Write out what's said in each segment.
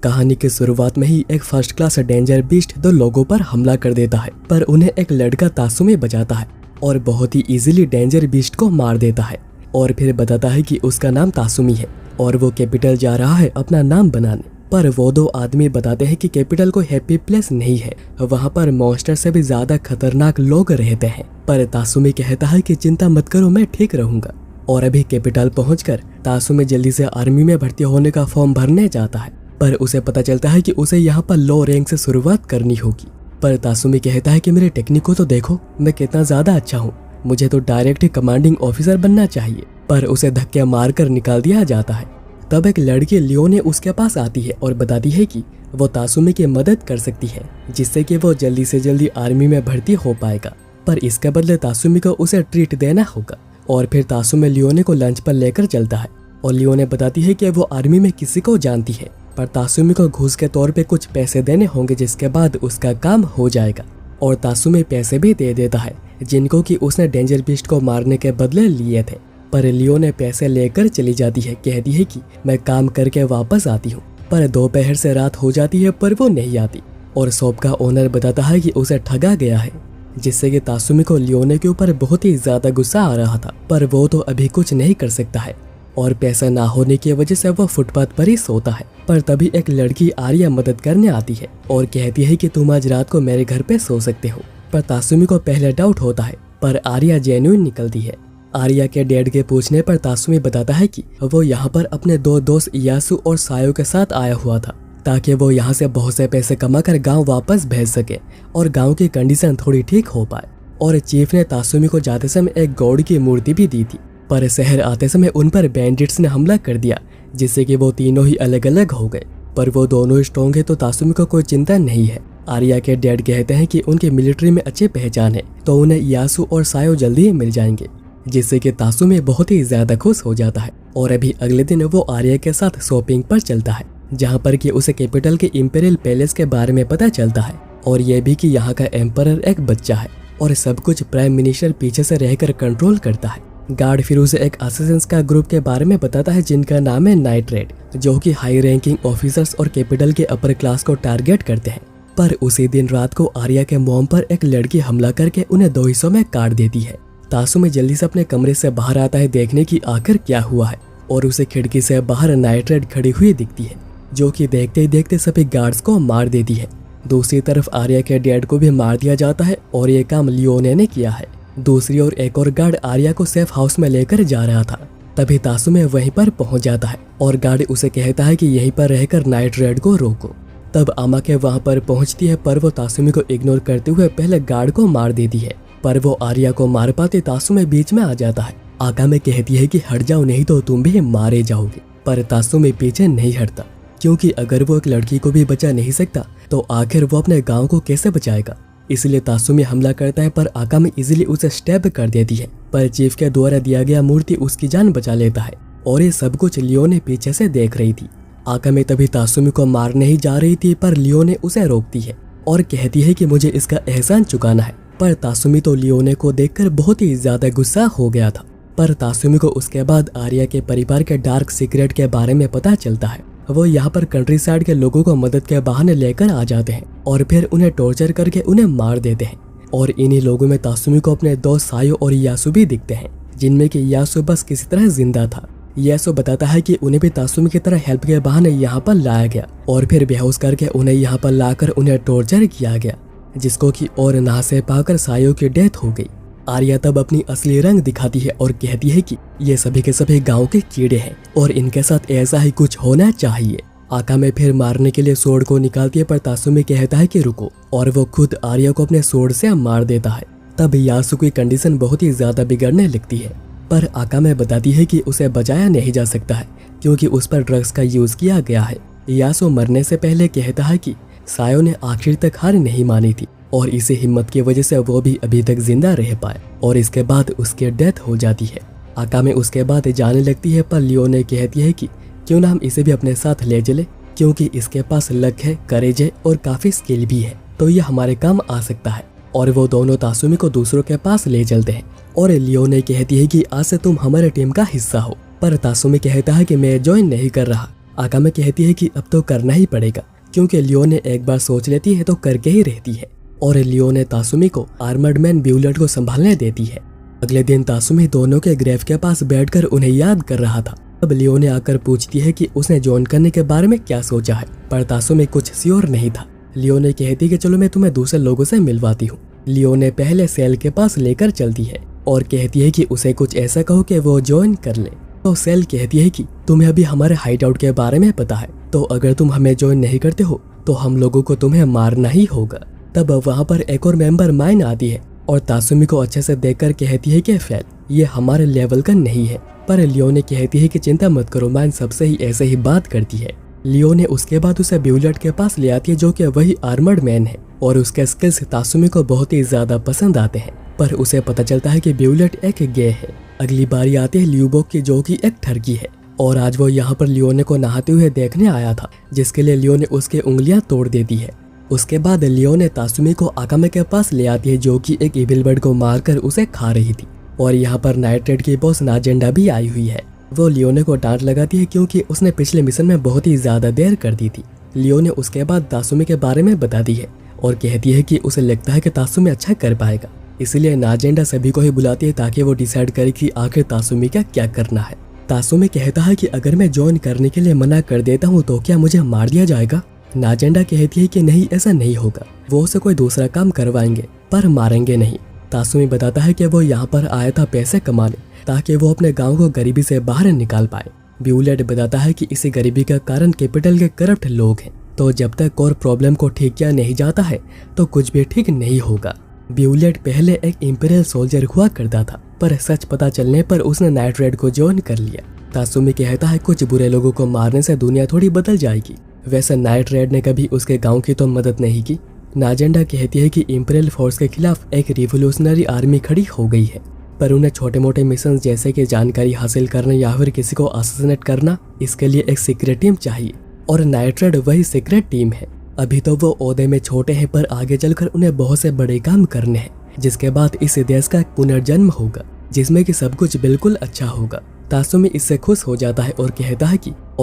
कहानी की शुरुआत में ही एक फर्स्ट क्लास डेंजर बीस्ट दो लोगों पर हमला कर देता है, पर उन्हें एक लड़का तासुमी बचाता है और बहुत ही इजीली डेंजर बीस्ट को मार देता है और फिर बताता है कि उसका नाम तासुमी है और वो कैपिटल जा रहा है अपना नाम बनाने। पर वो दो आदमी बताते हैं कि कैपिटल कोई हैप्पी प्लेस नहीं है, वहाँ पर मॉन्स्टर से भी ज्यादा खतरनाक लोग रहते हैं। पर तासुमी कहता है कि चिंता मत करो, मैं ठीक रहूंगा। और अभी कैपिटल पहुंचकर तासुमी जल्दी से आर्मी में भर्ती होने का फॉर्म भरने जाता है, पर उसे पता चलता है कि उसे यहाँ पर लो रैंक से शुरुआत करनी होगी। पर तासुमी कहता है कि मेरे टेक्निक को तो देखो, मैं कितना ज्यादा अच्छा हूँ, मुझे तो डायरेक्ट ही कमांडिंग ऑफिसर बनना चाहिए। पर उसे धक्के मारकर निकाल दिया जाता है। तब एक लड़की लियोने उसके पास आती है और बताती है कि वो तासुमी की मदद कर सकती है, जिससे कि वो जल्दी से जल्दी आर्मी में भर्ती हो पाएगा। पर इसके बदले तासुमी को उसे ट्रीट देना होगा। और फिर तासुमी लियोने को लंच पर लेकर चलता है और लियोने बताती है कि वो आर्मी में किसी को जानती है, पर तासुमी को घूस के तौर पे कुछ पैसे देने होंगे, जिसके बाद उसका काम हो जाएगा। और तासुमी पैसे भी दे देता है जिनको कि उसने डेंजर बीस्ट को मारने के बदले लिए थे। पर लियोने पैसे लेकर चली जाती है, कहती है कि मैं काम करके वापस आती हूँ। पर दोपहर से रात हो जाती है पर वो नहीं आती और शॉप का ओनर बताता है कि उसे ठगा गया है, जिससे कि तासुमी को लियोने के ऊपर बहुत ही ज्यादा गुस्सा आ रहा था। पर वो तो अभी कुछ नहीं कर सकता है और पैसा ना होने की वजह से वो फुटपाथ पर ही सोता है। पर तभी एक लड़की आर्या मदद करने आती है और कहती है कि तुम आज रात को मेरे घर पे सो सकते हो। पर तासुमी को पहले डाउट होता है, पर आर्या जेन्युइन निकलती है। आर्या के डैड के पूछने पर तासुमी बताता है कि वो यहाँ पर अपने दो दोस्त यासु और सायो के साथ आया हुआ था, ताकि वो यहाँ से बहुत से पैसे कमाकर गांव वापस भेज सके और गांव की कंडीशन थोड़ी ठीक हो पाए। और चीफ ने तासुमी को जाते समय एक गॉड की मूर्ति भी दी थी, पर शहर आते समय उन पर बैंडिट्स ने हमला कर दिया, जिससे कि वो तीनों ही अलग अलग हो गए। पर वो दोनों स्ट्रॉन्ग है तो तासुमी को कोई चिंता नहीं है। आर्या के डैड कहते हैं कि उनकी मिलिट्री में अच्छी पहचान है, तो उन्हें यासु और सायो जल्दी ही मिल जाएंगे, जिससे कि तासुमी बहुत ही ज्यादा खुश हो जाता है। और अभी अगले दिन वो आर्या के साथ शॉपिंग पर चलता है, जहाँ पर कि उसे कैपिटल के इंपेरियल पैलेस के बारे में पता चलता है और ये भी कि यहाँ का एम्परर एक बच्चा है और सब कुछ प्राइम मिनिस्टर पीछे से रहकर कंट्रोल करता है। गार्ड फिर उसे एक असिस्टेंस का ग्रुप के बारे में बताता है जिनका नाम है नाइट रेड, जो कि हाई रैंकिंग ऑफिसर्स और कैपिटल के अपर क्लास को टारगेट करते हैं। पर उसी दिन रात को आर्या के मॉम पर एक लड़की हमला करके उन्हें दो हिस्सों में काट देती है। तासुमी जल्दी से अपने कमरे से बाहर आता है देखने की आखिर क्या हुआ है और उसे खिड़की से बाहर नाइट रेड खड़ी हुई दिखती है, जो कि देखते ही देखते सभी गार्ड्स को मार देती है। दूसरी तरफ आर्या के डैड को भी मार दिया जाता है और ये काम लियोने ने किया है। दूसरी ओर एक और गार्ड आर्या को सेफ हाउस में लेकर जा रहा था। तभी तासुमी वहीं पर पहुंच जाता है और गार्ड उसे कहता है कि यहीं पर रहकर नाइट रेड को रोको। तब आमाके वहां पर पहुंचती है, पर वो तासुमी को इग्नोर करते हुए पहले गार्ड को मार देती है। पर वो आर्या को मार पाते तासुमी बीच में आ जाता है। आकामे कहती है कि हट जाओ, नहीं तो तुम भी मारे जाओगे। पर तासुमी पीछे नहीं हटता, क्योंकि अगर वो एक लड़की को भी बचा नहीं सकता तो आखिर वो अपने गांव को कैसे बचाएगा। इसलिए तासुमी हमला करता है, पर आकामे इजीली उसे स्टैब कर देती है। पर चीफ के द्वारा दिया गया मूर्ति उसकी जान बचा लेता है और ये सब कुछ लियोने पीछे से देख रही थी। आकामे तभी तासुमी को मारने ही जा रही थी, पर लियोने उसे रोकती है और कहती है कि मुझे इसका एहसान चुकाना है। पर तासुमी तो लियोने को देखकर बहुत ही ज्यादा गुस्सा हो गया था। पर तासुमी को उसके बाद आर्या के परिवार के डार्क सीक्रेट के बारे में पता चलता है। वो यहाँ पर कंट्री साइड के लोगों को मदद के बहाने लेकर आ जाते हैं और फिर उन्हें टॉर्चर करके उन्हें मार देते हैं। और इन्हीं लोगों में तासुमी को अपने दोस्त सायो और यासु भी दिखते हैं, जिनमें कि यासु बस किसी तरह जिंदा था। यासु बताता है कि उन्हें भी तासुमी की तरह हेल्प के बहाने यहाँ पर लाया गया और फिर बेहोश करके उन्हें यहाँ पर लाकर उन्हें टॉर्चर किया गया, जिसको कि और ना से पाकर सायो की डेथ हो गई। आर्या तब अपनी असली रंग दिखाती है और कहती है कि ये सभी के सभी गांव के कीड़े हैं और इनके साथ ऐसा ही कुछ होना चाहिए। आकामे फिर मारने के लिए सोर्ड को निकालती है, पर तासुमी कहता है कि रुको, और वो खुद आर्या को अपने सोर्ड से मार देता है। तब यासु की कंडीशन बहुत ही ज्यादा बिगड़ने लगती है, पर आकामे बताती है कि उसे बचाया नहीं जा सकता है क्योंकि उस पर ड्रग्स का यूज किया गया है। यासु मरने से पहले कहता है कि सायो ने आखिर तक हार नहीं मानी थी और इसी हिम्मत की वजह से वो भी अभी तक जिंदा रह पाए, और इसके बाद उसकी डेथ हो जाती है। आकामे उसके बाद जाने लगती है, पर लियोने कहती है कि क्यों ना हम इसे भी अपने साथ ले चले, क्योंकि इसके पास लक है, करेज है और काफी स्किल भी है, तो ये हमारे काम आ सकता है। और वो दोनों तासुमी को दूसरों के पास ले चलते हैं और लियोने कहती है कि आज से तुम हमारे टीम का हिस्सा हो। पर तासुमी कहता है कि मैं ज्वाइन नहीं कर रहा आकामे कहती है कि अब तो करना ही पड़ेगा, क्योंकि लियोने एक बार सोच लेती है तो करके ही रहती है। और लियोने तासुमी को आर्मर्ड मैन ब्यूलेट को संभालने देती है। अगले दिन तासुमी दोनों के ग्रेव के पास बैठकर उन्हें याद कर रहा था। अब लियोने आकर पूछती है कि उसने ज्वाइन करने के बारे में क्या सोचा है, पर तासुमी कुछ श्योर नहीं था। लियोने कहती कि चलो मैं तुम्हें दूसरे लोगों से मिलवाती हूँ। लियोने पहले सेल के पास लेकर चलती है और कहती है कि उसे कुछ ऐसा कहो कि वो ज्वाइन कर ले। तो सेल कहती है कि तुम्हें अभी हमारे हाइड आउट के बारे में पता है, तो अगर तुम हमें ज्वाइन नहीं करते हो तो हम लोगों को तुम्हें मारना ही होगा। तब वहाँ पर एक और मेंबर माइन आती है और तासुमी को अच्छे से देखकर कहती है कि फेल, ये हमारे लेवल का नहीं है। पर लियोने कहती है कि चिंता मत करो, माइन सबसे ही ऐसे ही बात करती है। लियोने उसके बाद उसे ब्यूलेट के पास ले आती है जो कि वही आर्मर्ड मैन है और उसके स्किल्स तासुमी को बहुत ही ज्यादा पसंद आते हैं। पर उसे पता चलता है कि ब्यूलेट एक गे है। अगली बारी आती है ल्यूबोक की जो कि एक ठरकी है और आज वो यहाँ पर लियोने को नहाते हुए देखने आया था, जिसके लिए लियोने उसके उंगलियां तोड़ देती है। उसके बाद लियोने तासुमी को आकामे के पास ले आती है जो कि एक इविल बर्ड को मारकर उसे खा रही थी। और यहाँ पर नाइट रेड की बॉस नाजेंडा भी आई हुई है। वो लियोने को डांट लगाती है क्योंकि उसने पिछले मिशन में बहुत ही ज्यादा देर कर दी थी। लियोने उसके बाद तासुमी के बारे में बताती है और कहती है कि उसे लगता है कि तासुमी अच्छा कर पाएगा, इसलिए नाजेंडा सभी को ही बुलाती है ताकि वो डिसाइड करे कि आखिर तासुमी का क्या करना है। तासुमी कहता है कि अगर मैं ज्वाइन करने के लिए मना कर देता हूँ तो क्या मुझे मार दिया जाएगा। नाजेंडा कहती है कि नहीं, ऐसा नहीं होगा, वो उसे कोई दूसरा काम करवाएंगे पर मारेंगे नहीं। तासुमी बताता है कि वो यहाँ पर आया था पैसे कमाने ताकि वो अपने गांव को गरीबी से बाहर निकाल पाए। ब्यूलेट बताता है कि इसी गरीबी का कारण कैपिटल के करप्ट लोग हैं, तो जब तक कोर प्रॉब्लम को ठीक किया नहीं जाता है तो कुछ भी ठीक नहीं होगा। ब्यूलेट पहले एक इंपीरियल सोल्जर हुआ करता था, पर सच पता चलने पर उसने नाइट रेड को ज्वाइन कर लिया। तासुमी कहता है कुछ बुरे लोगों को मारने से दुनिया थोड़ी बदल जाएगी। वैसे नाइट रेड ने कभी उसके गांव की तो मदद नहीं की। नाजेंडा कहती है कि इंपीरियल फोर्स के खिलाफ एक रिवोल्यूशनरी आर्मी खड़ी हो गई है, पर उन्हें छोटे मोटे मिशन जैसे कि जानकारी हासिल करना या फिर किसी को असैसिनेट करना, इसके लिए एक सीक्रेट टीम चाहिए और नाइट रेड वही सीक्रेट टीम है। अभी तो वो ओहदे में छोटे हैं, पर आगे चलकर उन्हें बहुत से बड़े काम करने हैं, जिसके बाद इस देश का एक पुनर्जन्म होगा जिसमें कि सब कुछ बिल्कुल अच्छा होगा। तासुमी इससे खुश हो जाता है और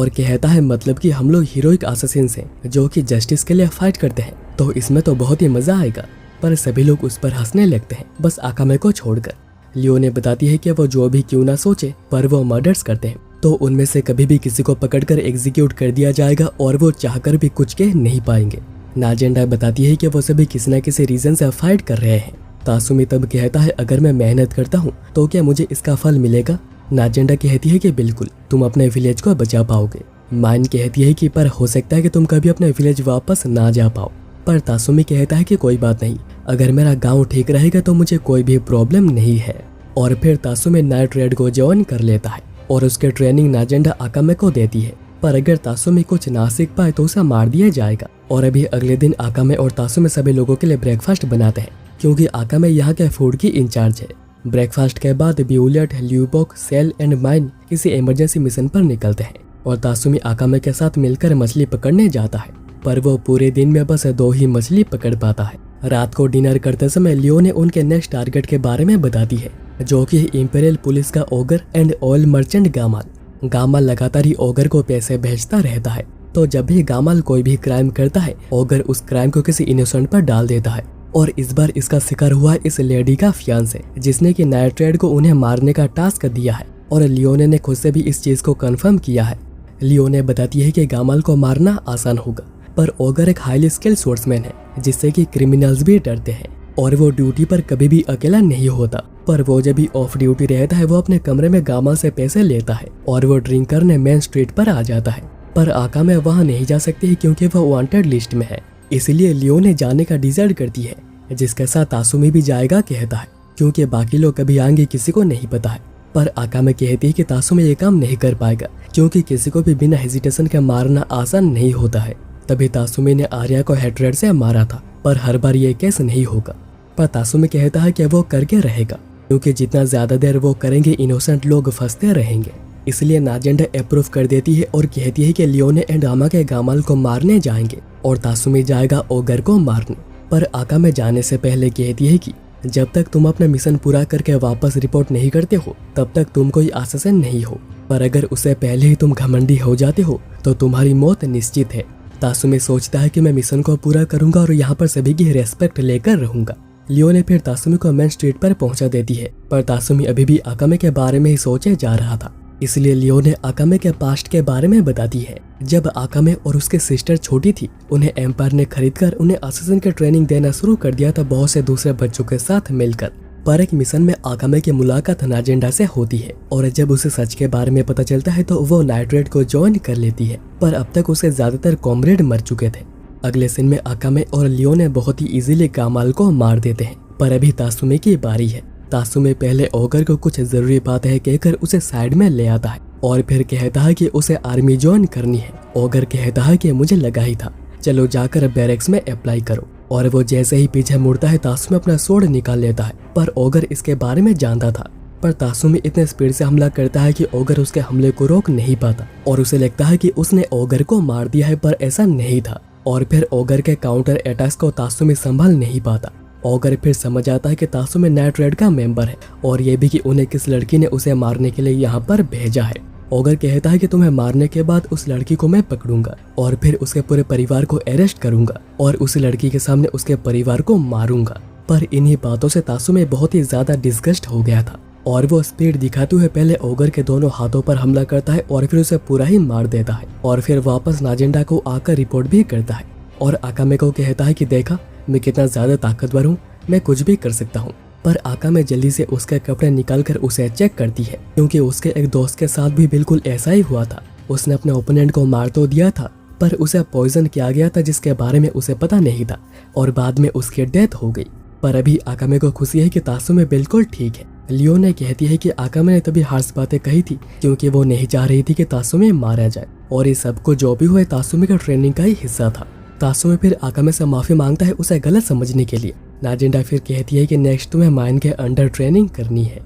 कहता है मतलब कि हम लोग हीरोइक असैसिन्स हैं जो कि जस्टिस के लिए फाइट करते हैं, तो इसमें तो बहुत ही मजा आएगा। पर सभी लोग उस पर हंसने लगते हैं, बस आकामे को छोड़कर। लियोने बताती है कि वो जो भी क्यों ना सोचे, पर वो मर्डर्स करते हैं तो उनमें से कभी भी किसी को पकड़कर एग्जीक्यूट कर दिया जाएगा और वो चाहकर भी कुछ कह नहीं पाएंगे। नाजेंडा बताती है कि वो सभी किसी न किसी रीजन से फाइट कर रहे हैं। तासुमी तब कहता है अगर मैं मेहनत करता हूँ तो क्या मुझे इसका फल मिलेगा। नाजेंडा कहती है कि बिल्कुल, तुम अपने विलेज को बचा पाओगे। माइन कहती है कि पर हो सकता है कि तुम कभी अपने विलेज वापस ना जा पाओ। पर तासुमी कहता है कि कोई बात नहीं, अगर मेरा गांव ठीक रहेगा तो मुझे कोई भी प्रॉब्लम नहीं है। और फिर तासुमी नाइट रेड को ज्वाइन कर लेता है और उसके ट्रेनिंग नाजेंडा आकामे को देती है। पर अगर तासुमी कुछ ना सीख पाए तो उसे मार दिया जाएगा। और अभी अगले दिन आकामे और तासुमी सभी लोगों के लिए ब्रेकफास्ट बनाते हैं क्योंकि आकामे यहाँ के फूड की इंचार्ज है। ब्रेकफास्ट के बाद ब्यूलेट, ल्यूबोक, सेल एंड माइन किसी इमरजेंसी मिशन पर निकलते हैं और तासुमी आकामे के साथ मिलकर मछली पकड़ने जाता है, पर वो पूरे दिन में बस 2 ही मछली पकड़ पाता है। रात को डिनर करते समय लियोने उनके नेक्स्ट टारगेट के बारे में बताती है जो कि इंपीरियल पुलिस का ओगर एंड ऑयल मर्चेंट गामाल। गामाल लगातार ही ओगर को पैसे भेजता रहता है, तो जब भी गामाल कोई भी क्राइम करता है ओगर उस क्राइम को किसी इनोसेंट पर डाल देता है। और इस बार इसका शिकार हुआ इस लेडी का फियांसे जिसने कि नाइट रेड को उन्हें मारने का टास्क दिया है और लियोने ने खुद से भी इस चीज को कंफर्म किया है। लियोने बताती है कि गामाल को मारना आसान होगा, पर ओगर एक हाईली स्किल्ड सोर्समैन है जिससे कि क्रिमिनल्स भी डरते हैं और वो ड्यूटी पर कभी भी अकेला नहीं होता। पर वो जब भी ऑफ ड्यूटी रहता है वो अपने कमरे में गामाल से पैसे लेता है और वो ड्रिंक करने मेन स्ट्रीट पर आ जाता है। पर आकामे वहाँ नहीं जा सकती है क्योंकि वो वांटेड लिस्ट में है, इसलिए लियोने जाने का डिसाइड करती है, जिसके साथ तासुमी भी जाएगा कहता है क्योंकि बाकी लोग कभी आएंगे किसी को नहीं पता है। पर आकामे कहती है कि तासुमी ये काम नहीं कर पाएगा क्योंकि किसी को भी बिना हेजिटेशन के मारना आसान नहीं होता है। तभी तासुमी ने आर्या को हेट्रेड से मारा था, पर हर बार ये केस नहीं होगा। पर तासुमी कहता है कि वो करके रहेगा क्योंकि जितना ज्यादा देर वो करेंगे इनोसेंट लोग फंसते रहेंगे। इसलिए नाजेंडा अप्रूव कर देती है और कहती है कि लियोने एंड आमा के गामाल को मारने जाएंगे और तासुमी जाएगा ओगर को मारने। पर आकामे जाने से पहले कहती है कि जब तक तुम अपना मिशन पूरा करके वापस रिपोर्ट नहीं करते हो तब तक तुम कोई आसासन नहीं हो, पर अगर उससे पहले ही तुम घमंडी हो जाते हो तो तुम्हारी मौत निश्चित है। तासुमे सोचता है कि मैं मिशन को पूरा करूंगा और यहाँ पर सभी की रेस्पेक्ट लेकर रहूंगा। लियोने फिर तासुमी को मेन स्ट्रीट पर पहुंचा देती है, पर तासुमी अभी भी आकामे के बारे में ही सोचे जा रहा था, इसलिए लियोने आकामे के पास्ट के बारे में बताती है। जब आकामे और उसके सिस्टर छोटी थी, उन्हें एम्पायर ने खरीदकर उन्हें असिस्टेंट की ट्रेनिंग देना शुरू कर दिया था बहुत से दूसरे बच्चों के साथ मिलकर। पर एक मिशन में आकामे की मुलाकात नाजेंडा से होती है और जब उसे सच के बारे में पता चलता है तो वो नाइट्रेट को ज्वाइन कर लेती है, पर अब तक उसे ज्यादातर कॉमरेड मर चुके थे। अगले सीन में आकामे और लियोने बहुत ही इजीली कामाल को मार देते हैं, पर अभी तासुमे की बारी है। तासुमे पहले ओगर को कुछ जरूरी बातें कहकर उसे साइड में ले आता है और फिर कहता है कि उसे आर्मी ज्वाइन करनी है। ओगर कहता है कि मुझे लगा ही था, चलो जाकर बैरेक्स में अप्लाई करो। और वो जैसे ही पीछे मुड़ता है तासुमे अपना सोर्ड निकाल लेता है, पर ओगर इसके बारे में जानता था। पर तासुमे इतने स्पीड से हमला करता है कि ओगर उसके हमले को रोक नहीं पाता और उसे लगता है कि उसने ओगर को मार दिया है, पर ऐसा नहीं था। और फिर ओगर के काउंटर अटैक्स को तासुमे संभाल नहीं पाता। ओगर फिर समझ आता है कि तासुमे नाइट रेड का मेंबर है और ये भी कि उन्हें किस लड़की ने उसे मारने के लिए यहाँ पर भेजा है। ओगर कहता है कि तुम्हें मारने के बाद उस लड़की को मैं पकड़ूंगा और फिर उसके पूरे परिवार को अरेस्ट करूंगा और उस लड़की के सामने उसके परिवार को मारूंगा। पर इन्हीं बातों से तासुमे बहुत ही ज्यादा डिस्गस्ट हो गया था और वो स्पीड दिखाते हुए पहले ओगर के दोनों हाथों पर हमला करता है और फिर उसे पूरा ही मार देता है और फिर वापस नाजेंडा को आकर रिपोर्ट भी करता है और आकामे को कहता है कि देखा मैं कितना ज्यादा ताकतवर हूँ, मैं कुछ भी कर सकता हूँ। पर आकामे जल्दी से उसके कपड़े निकालकर उसे चेक करती है, क्योंकि उसके एक दोस्त के साथ भी बिल्कुल ऐसा ही हुआ था। उसने अपने ओपोनेंट को मार तो दिया था, पर उसे पॉइजन किया गया था जिसके बारे में उसे पता नहीं था और बाद में उसकी डेथ हो गई। पर अभी आकामे को खुशी है कि तासुमे बिल्कुल ठीक है। लियोने कहती है कि आकामे ने तभी हार्श बातें कही थी क्योंकि वो नहीं चाह रही थी कि तासुमे मारा जाए और ये सब कुछ जो भी हुए तासुमे का ट्रेनिंग का ही हिस्सा था। तासुमे फिर आकामे से माफी मांगता है उसे गलत समझने के लिए। नाजेंडा फिर कहती है कि नेक्स्ट तुम्हें माइन के अंडर ट्रेनिंग करनी है।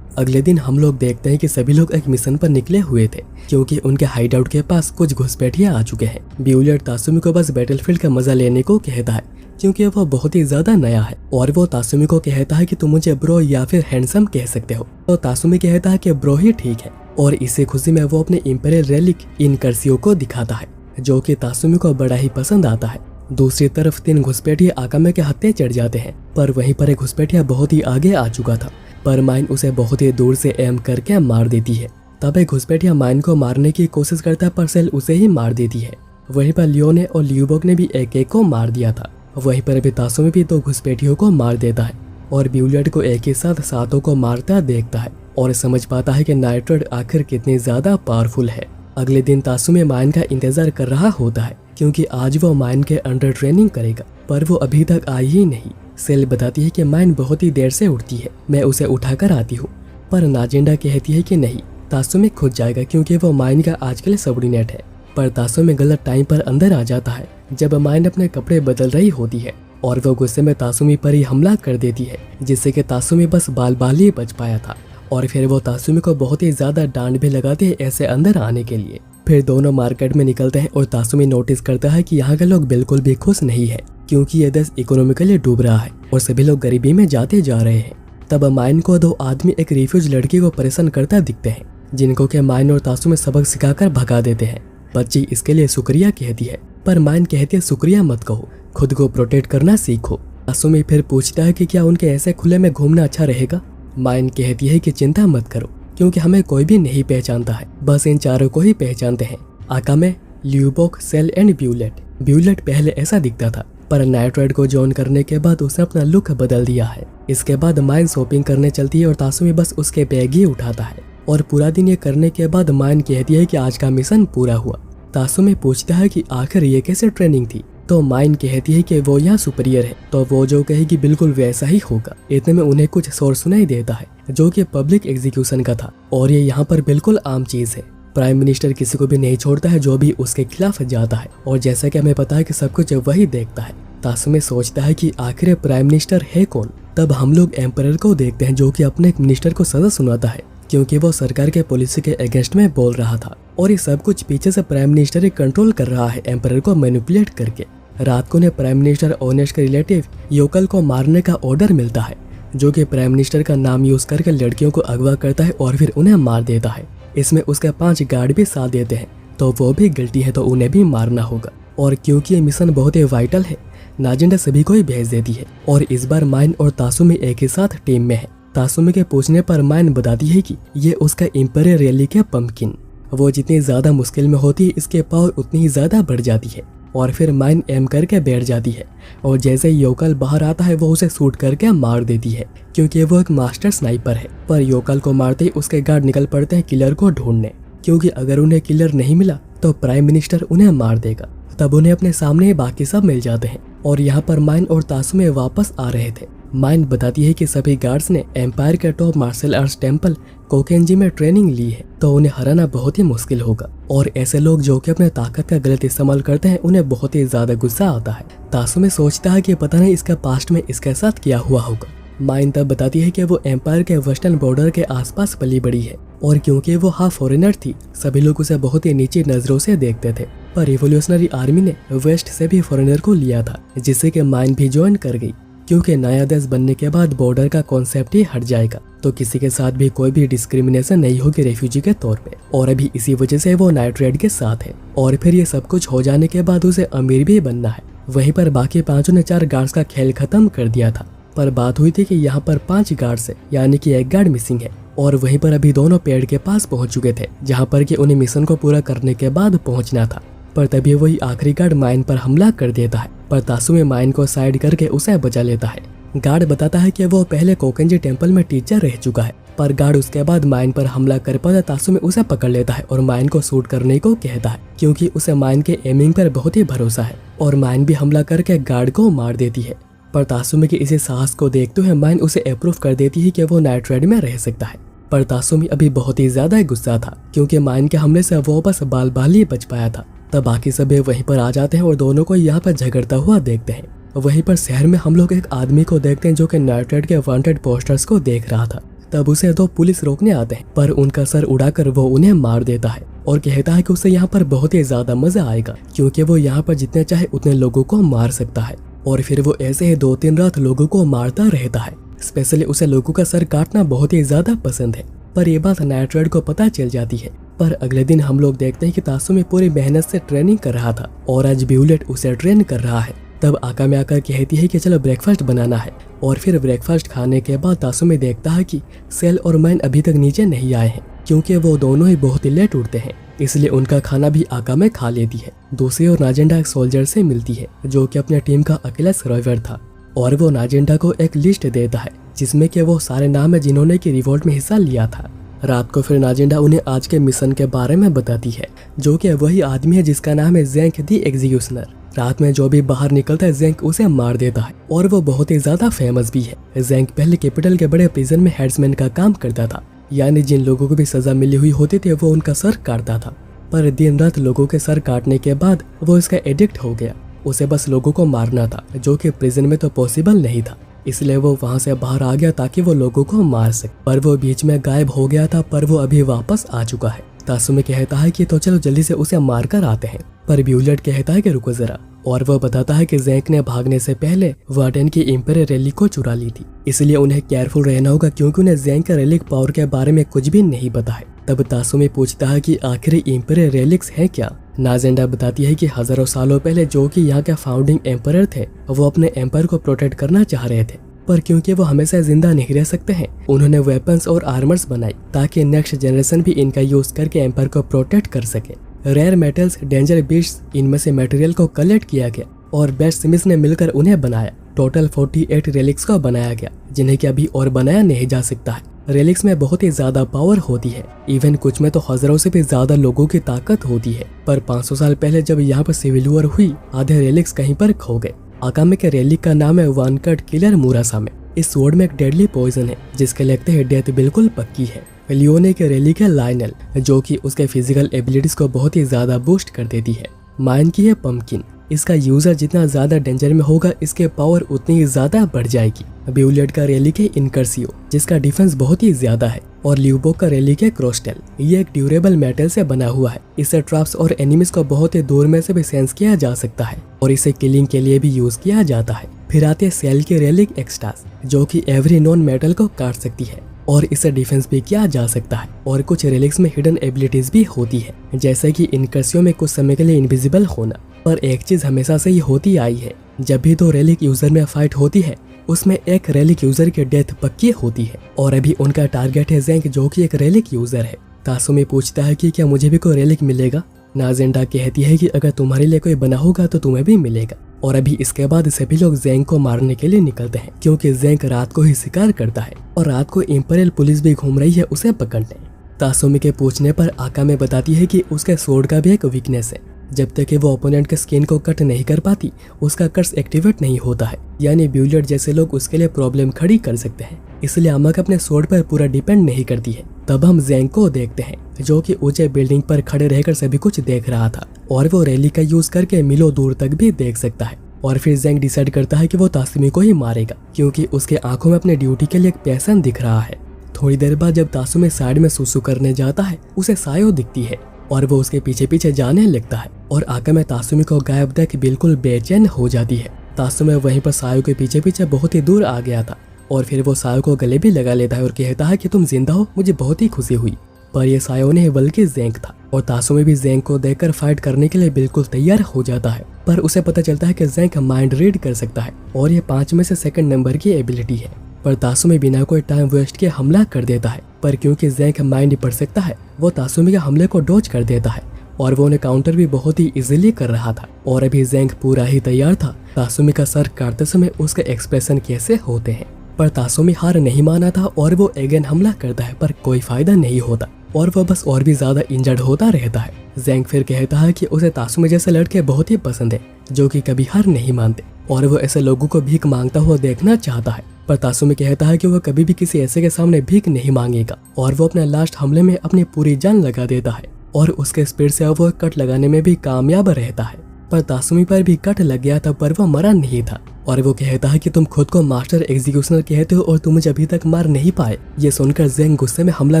अगले दिन हम लोग देखते हैं कि सभी लोग एक मिशन पर निकले हुए थे क्योंकि उनके हाइडआउट के पास कुछ घुसपैठियां आ चुके हैं। ब्यूलेट तासुमी को बस बैटलफील्ड का मजा लेने को कहता है क्योंकि वो बहुत ही ज्यादा नया है और वो तासुमी को कहता है कि तुम मुझे ब्रो या फिर हैंडसम कह सकते हो। तो तासुमी कहता है कि ब्रो ही ठीक है और इसी खुशी में वो अपने इंपीरियल रेलिक इनकर्सियो को दिखाता है जो कि तासुमी को बड़ा ही पसंद आता है। दूसरी तरफ 3 घुसपैठिए आकामे के हत्थे चढ़ जाते हैं, पर वहीं पर एक घुसपैठिया बहुत ही आगे आ चुका था, पर माइन उसे बहुत ही दूर से एम करके मार देती है। तब एक घुसपैठिया माइन को मारने की कोशिश करता है पर सेल उसे ही मार देती है। वहीं पर लियोने और लियूबोक ने भी एक को मार दिया था। वहीं पर अभी तासुमी भी 2 घुसपैठियों को मार देता है और ब्यूलेट को एक ही साथ 7 को मारता देखता है और समझ पाता है कि नाइट्रेट आखिर कितनी ज्यादा पावरफुल है। अगले दिन तासुमी माइन का इंतजार कर रहा होता है क्योंकि आज वो माइन के अंडर ट्रेनिंग करेगा, पर वो अभी तक आई ही नहीं। सेल बताती है कि माइन बहुत ही देर से उठती है, मैं उसे उठाकर आती हूँ। पर नाजेंडा कहती है कि नहीं, तासुमी खुद जाएगा क्योंकि वो माइन का आजकल सबॉर्डिनेट है। पर तासुमी गलत टाइम पर अंदर आ जाता है जब माइन अपने कपड़े बदल रही होती है और वो गुस्से में तासुमी पर ही हमला कर देती है, जिससे कि तासुमी बस बाल ही बच पाया था। और फिर वो तासुमी को बहुत ही ज्यादा डांट भी लगाते हैं ऐसे अंदर आने के लिए। फिर दोनों मार्केट में निकलते हैं और तासुमी नोटिस करता है कि यहाँ के लोग बिल्कुल भी खुश नहीं है क्योंकि ये देश इकोनॉमिकली डूब रहा है और सभी लोग गरीबी में जाते जा रहे हैं। तब माइन को 2 आदमी एक रिफ्यूज लड़की को परेशान करता दिखते हैं, जिनको के माइन और तासुमी सबक सिखाकर भगा देते हैं। बच्ची इसके लिए शुक्रिया कहती है, पर माइन कहती है शुक्रिया मत कहो, खुद को प्रोटेक्ट करना सीखो। तासुमी फिर पूछता है कि क्या उनके ऐसे खुले में घूमना अच्छा रहेगा। माइन कहती है कि चिंता मत करो क्योंकि हमें कोई भी नहीं पहचानता है, बस इन 4 को ही पहचानते हैं, आकामे, लियूबोक, सेल एंड ब्यूलेट। ब्यूलेट पहले ऐसा दिखता था, पर नाइट्रेट को ज्वाइन करने के बाद उसने अपना लुक बदल दिया है। इसके बाद माइन शॉपिंग करने चलती है और तासुमी बस उसके बैग ही उठाता है और पूरा दिन ये करने के बाद माइन कहती है कि आज का मिशन पूरा हुआ। तासुमी पूछता है कि आखिर ये कैसे ट्रेनिंग थी, तो माइन कहती है कि वो यहाँ सुपीरियर है, तो वो जो कहेगी बिल्कुल वैसा ही होगा। इतने में उन्हें कुछ शोर सुनाई देता है जो कि पब्लिक एग्जीक्यूशन का था और ये यहाँ पर बिल्कुल आम चीज है। प्राइम मिनिस्टर किसी को भी नहीं छोड़ता है जो भी उसके खिलाफ जाता है और जैसा कि हमें पता है कि सब कुछ वही देखता है। तासुमी सोचता है कि आखिर प्राइम मिनिस्टर है कौन। तब हम लोग एम्परर को देखते हैं जो कि अपने मिनिस्टर को सजा सुनाता है क्योंकि वो सरकार के पॉलिसी के अगेंस्ट में बोल रहा था और ये सब कुछ पीछे से प्राइम मिनिस्टर ही कंट्रोल कर रहा है एम्परर को मैनिपुलेट करके। रात को ने प्राइम मिनिस्टर ओनेश के रिलेटिव योकल को मारने का ऑर्डर मिलता है, जो कि प्राइम मिनिस्टर का नाम यूज करके लड़कियों को अगवा करता है और फिर उन्हें मार देता है। इसमें उसके 5 गार्ड भी साथ देते हैं, तो वो भी गिल्टी है, तो उन्हें भी मारना होगा। और क्योंकि ये मिशन बहुत ही वाइटल है, नाजिंडा सभी को ही भेज देती है और इस बार माइन और तासुमी एक ही साथ टीम में है। तासुमी के पूछने पर माइन बताती है कि ये उसका इंपीरियल रैली के पंपकिन, वो जितनी ज्यादा मुश्किल में होती है इसके पावर उतनी ही ज्यादा बढ़ जाती है। और फिर माइन एम करके बैठ जाती है और जैसे ही योकल बाहर आता है वो उसे शूट करके मार देती है, क्योंकि वो एक मास्टर स्नाइपर है। पर योकल को मारते ही उसके गार्ड निकल पड़ते हैं किलर को ढूंढने, क्योंकि अगर उन्हें किलर नहीं मिला तो प्राइम मिनिस्टर उन्हें मार देगा। तब उन्हें अपने सामने ही बाकी सब मिल जाते हैं और यहाँ पर माइन और तासुमे वापस आ रहे थे। माइन बताती है कि सभी गार्ड्स ने एम्पायर के टॉप मार्शल आर्ट्स टेम्पल कोकेंजी में ट्रेनिंग ली है, तो उन्हें हराना बहुत ही मुश्किल होगा। और ऐसे लोग जो कि अपने ताकत का गलत इस्तेमाल करते हैं उन्हें बहुत ही ज्यादा गुस्सा आता है। तासुमे सोचता है कि पता नहीं इसका पास्ट में इसके साथ क्या हुआ होगा। माइन तब बताती है कि वो एम्पायर के वेस्टर्न बॉर्डर के आसपास पली बड़ी है और क्योंकि वो हाफ फॉरेनर थी सभी लोग उसे बहुत ही नीची नजरों से देखते थे। पर रिवोल्यूशनरी आर्मी ने वेस्ट से भी फॉरेनर को लिया था, जिससे कि माइन भी ज्वाइन कर गई, क्योंकि नया देश बनने के बाद बॉर्डर का कॉन्सेप्ट ही हट जाएगा, तो किसी के साथ भी कोई भी डिस्क्रिमिनेशन नहीं होगी रेफ्यूजी के तौर पे। और अभी इसी वजह से वो नाइट रेड के साथ है। और फिर ये सब कुछ हो जाने के बाद उसे अमीर भी बनना है। वहीं पर बाकी 5 ने 4 गार्ड्स का खेल खत्म कर दिया था, पर बात हुई थी कि यहाँ पर 5 गार्ड्स है, यानी कि 1 गार्ड मिसिंग है। और वहीं पर अभी दोनों पेड़ के पास पहुंच चुके थे, जहाँ पर कि उन्हें मिशन को पूरा करने के बाद पहुंचना था। पर तभी वही आखिरी गार्ड माइन पर हमला कर देता है, पर तासुमे माइन को साइड करके उसे बचा लेता है। गार्ड बताता है कि वो पहले कोकेंजी टेम्पल में टीचर रह चुका है, पर गार्ड उसके बाद माइन पर हमला कर पाता तासुमे उसे पकड़ लेता है और माइन को शूट करने को कहता है, क्योंकि उसे माइन के एमिंग पर बहुत ही भरोसा है। और माइन भी हमला करके गार्ड को मार देती है। पर तासुमे के इसी साहस को देखते हुए माइन उसे अप्रूव कर देती है कि वो नाइट रेड में रह सकता है। पर तासुमी अभी बहुत ही ज्यादा गुस्सा था, क्योंकि माइन के हमले से वो बस बाल बाल ही बच पाया था। तब बाकी सभी वहीं पर आ जाते हैं और दोनों को यहाँ पर झगड़ता हुआ देखते हैं। वहीं पर शहर में हम लोग एक आदमी को देखते हैं जो कि नाइट रेड के वांटेड पोस्टर्स को देख रहा था। तब उसे 2 पुलिस रोकने आते हैं, पर उनका सर उड़ाकर वो उन्हें मार देता है और कहता है कि उसे यहाँ पर बहुत ही ज्यादा मजा आएगा, क्योंकि वो यहाँ पर जितने चाहे उतने लोगों को मार सकता है। और फिर वो ऐसे ही 2-3 रात लोगों को मारता रहता है। स्पेशली उसे लोगों का सर काटना बहुत ही ज्यादा पसंद है। पर ये बात नाइट रेड को पता चल जाती है। पर अगले दिन हम लोग देखते हैं कि तासुमे पूरी मेहनत से ट्रेनिंग कर रहा था और आज ब्यूलेट उसे ट्रेन कर रहा है। तब आका में आकर कहती है कि चलो ब्रेकफास्ट बनाना है। और फिर ब्रेकफास्ट खाने के बाद तासुमे देखता है कि सेल और माइन अभी तक नीचे नहीं आए हैं, क्योंकि वो दोनों ही बहुत ही लेट उठते हैं, इसलिए उनका खाना भी आका में खा लेती है। दूसरी ओर नाजेंडा एक सोल्जर से मिलती है जो कि अपने टीम का अकेला सर्वाइवर था, और वो नाजेंडा को एक लिस्ट देता है जिसमें कि वो सारे नाम है जिन्होंने की रिवोल्ट में हिस्सा लिया था। रात को फिर नाजेंडा उन्हें आज के मिशन के बारे में बताती है, जो कि वही आदमी है जिसका नाम है ज़ेंक दी एग्जीक्यूशनर। रात में जो भी बाहर निकलता है ज़ेंक उसे मार देता है और वो बहुत ही ज्यादा फेमस भी है। ज़ेंक पहले कैपिटल के बड़े प्रिजन में हेड्समैन का काम करता था, यानी जिन लोगों को भी सजा मिली हुई होती थी वो उनका सर काटता था। पर दिन रात लोगों के सर काटने के बाद वो इसका एडिक्ट हो गया। उसे बस लोगों को मारना था, जो कि प्रिजन में तो पॉसिबल नहीं था, इसलिए वो वहां से बाहर आ गया ताकि वो लोगों को मार सके। पर वो बीच में गायब हो गया था, पर वो अभी वापस आ चुका है। तासुमे कहता है कि तो चलो जल्दी से उसे मार कर आते हैं, पर ब्यूलेट कहता है कि रुको जरा, और वो बताता है कि ज़ेंक ने भागने से पहले वार्डन की इंपीरियल रेलिक को चुरा ली थी, इसलिए उन्हें केयरफुल रहना होगा, क्योंकि उन्हें ज़ेंक के रेलिक पावर के बारे में कुछ भी नहीं पता है। तब तासुमे पूछता है कि आखिर इंपीरियल रेलिक्स है क्या। नाजेंडा बताती है कि हजारों सालों पहले जो कि यहाँ के फाउंडिंग एम्परर थे वो अपने एम्पायर को प्रोटेक्ट करना चाह रहे थे, पर क्योंकि वो हमेशा जिंदा नहीं रह सकते हैं उन्होंने वेपन्स और आर्मर्स बनाई ताकि नेक्स्ट जनरेशन भी इनका यूज करके एम्पायर को प्रोटेक्ट कर सके। रेयर मेटल्स, डेंजर बीस्ट्स, इनमें से मटेरियल को कलेक्ट किया गया और बेस्ट स्मिथ्स ने मिलकर उन्हें बनाया। टोटल 48 रेलिक्स को बनाया गया, जिन्हें कि अभी और बनाया नहीं जा सकता है। रेलिक्स में बहुत ही ज्यादा पावर होती है, इवन कुछ में तो हजारों से भी ज्यादा लोगों की ताकत होती है। पर 500 साल पहले जब यहाँ पर सिविल वॉर हुई, आधे रेलिक्स कहीं पर खो गए। आकामे के रेलिक का नाम है वन कट किलर मुरासामे। इस स्वॉर्ड में एक डेडली पॉइजन है जिसके लगते हैं डेथ बिल्कुल पक्की है। लियोने के रेलिक है लायनल, जो कि उसके फिजिकल एबिलिटीज को बहुत ही ज्यादा बूस्ट कर देती है। माइन की है पंपकिन, इसका यूजर जितना ज्यादा डेंजर में होगा इसके पावर उतनी ही ज्यादा बढ़ जाएगी। ब्यूलेट का रेलिक है इनकर्सियो, जिसका डिफेंस बहुत ही ज्यादा है। और ल्यूबोक का रेलिक है क्रोस्टेल, ये एक ड्यूरेबल मेटल से बना हुआ है। इससे ट्रैप्स और एनिमीज को बहुत ही दूर में से भी सेंस किया जा सकता है और इसे किलिंग के लिए भी यूज किया जाता है। फिर आते हैं सेल के रेलिक एक्स्ट्रास, जो कि एवरी नॉन मेटल को काट सकती है और इससे डिफेंस भी किया जा सकता है। और कुछ रेलिक्स में हिडन एबिलिटीज भी होती है, जैसे कि इनकर्सियों में कुछ समय के लिए इनविजिबल होना। पर एक चीज हमेशा से ही होती आई है, जब भी दो रेलिक यूजर में फाइट होती है उसमें एक रेलिक यूजर की डेथ पक्की होती है। और अभी उनका टारगेट है ज़ेंक, जो कि एक रेलिक यूजर है। तासुमी पूछता है कि क्या मुझे भी कोई रेलिक मिलेगा। नाजेंडा कहती है कि अगर तुम्हारे लिए कोई बना होगा तो तुम्हें भी मिलेगा। और अभी इसके बाद सभी लोग ज़ेंक को मारने के लिए निकलते हैं, क्योंकि ज़ेंक रात को ही शिकार करता है और रात को इंपीरियल पुलिस भी घूम रही है उसे पकड़ने। तासुमी के पूछने पर आकामे बताती है कि उसके स्वॉर्ड का भी एक वीकनेस है, जब तक कि वो ओपोनेंट के स्किन को कट नहीं कर पाती उसका कर्स एक्टिवेट नहीं होता है। यानी ब्यूलेट जैसे लोग उसके लिए प्रॉब्लम खड़ी कर सकते हैं, इसलिए अमक अपने स्वॉर्ड पर पूरा डिपेंड नहीं करती है। तब हम ज़ेंक को देखते हैं, जो कि ऊंचे बिल्डिंग पर खड़े रहकर सभी कुछ देख रहा था और वो रैली का यूज करके मीलों दूर तक भी देख सकता है। और फिर ज़ेंक डिसाइड करता है कि वो तासुमी को ही मारेगा, क्योंकि उसके आंखों में अपने ड्यूटी के लिए एक पैशन दिख रहा है। थोड़ी देर बाद जब तासुमी साइड में सुसु करने जाता है उसे सायो दिखती है और वो उसके पीछे पीछे जाने लगता है। और आकामे तासुमी को गायब देख बिल्कुल बेचैन हो जाती है। तासुमी वहीं पर सायो के पीछे पीछे बहुत ही दूर आ गया था और फिर वो सायो को गले भी लगा लेता है और कहता है कि तुम जिंदा हो, मुझे बहुत ही खुशी हुई। पर ये सायो नहीं बल्कि ज़ेंक था। और तासुमी भी ज़ेंक को देखकर फाइट करने के लिए बिल्कुल तैयार हो जाता है। पर उसे पता चलता है कि ज़ेंक माइंड रीड कर सकता है और ये 5 में से सेकंड नंबर की एबिलिटी है। पर तासुमी बिना कोई टाइम वेस्ट किए हमला कर देता है, पर क्योंकि ज़ेंक माइंड पढ़ सकता है वो तासुमी के हमले को डॉज कर देता है और वो उन्हें काउंटर भी बहुत ही इजीली कर रहा था। और अभी ज़ेंक पूरा ही तैयार था। तासुमी का सर काटते समय उसके एक्सप्रेशन कैसे होते हैं। पर तासुमी हार नहीं माना था और वो अगेन हमला करता है, पर कोई फायदा नहीं होता और वो बस और भी ज्यादा इंजर्ड होता रहता है। ज़ेंक फिर कहता है कि उसे तासुमी जैसे लड़के बहुत ही पसंद है, जो कि कभी हार नहीं मानते और वो ऐसे लोगों को भीख मांगता हुआ देखना चाहता है। पर तासुमी कहता है कि वो कभी भी किसी ऐसे के सामने भीख नहीं मांगेगा और वो अपने लास्ट हमले में अपनी पूरी जान लगा देता है और उसके स्पीड से वो कट लगाने में भी कामयाब रहता है। पर तासुमी पर भी कट लग गया था, पर वो मरा नहीं था और वो कहता है कि तुम खुद को मास्टर एग्जीक्यूशनर कहते हो और तुम मुझे अभी तक मार नहीं पाए। ये सुनकर ज़ेंक गुस्से में हमला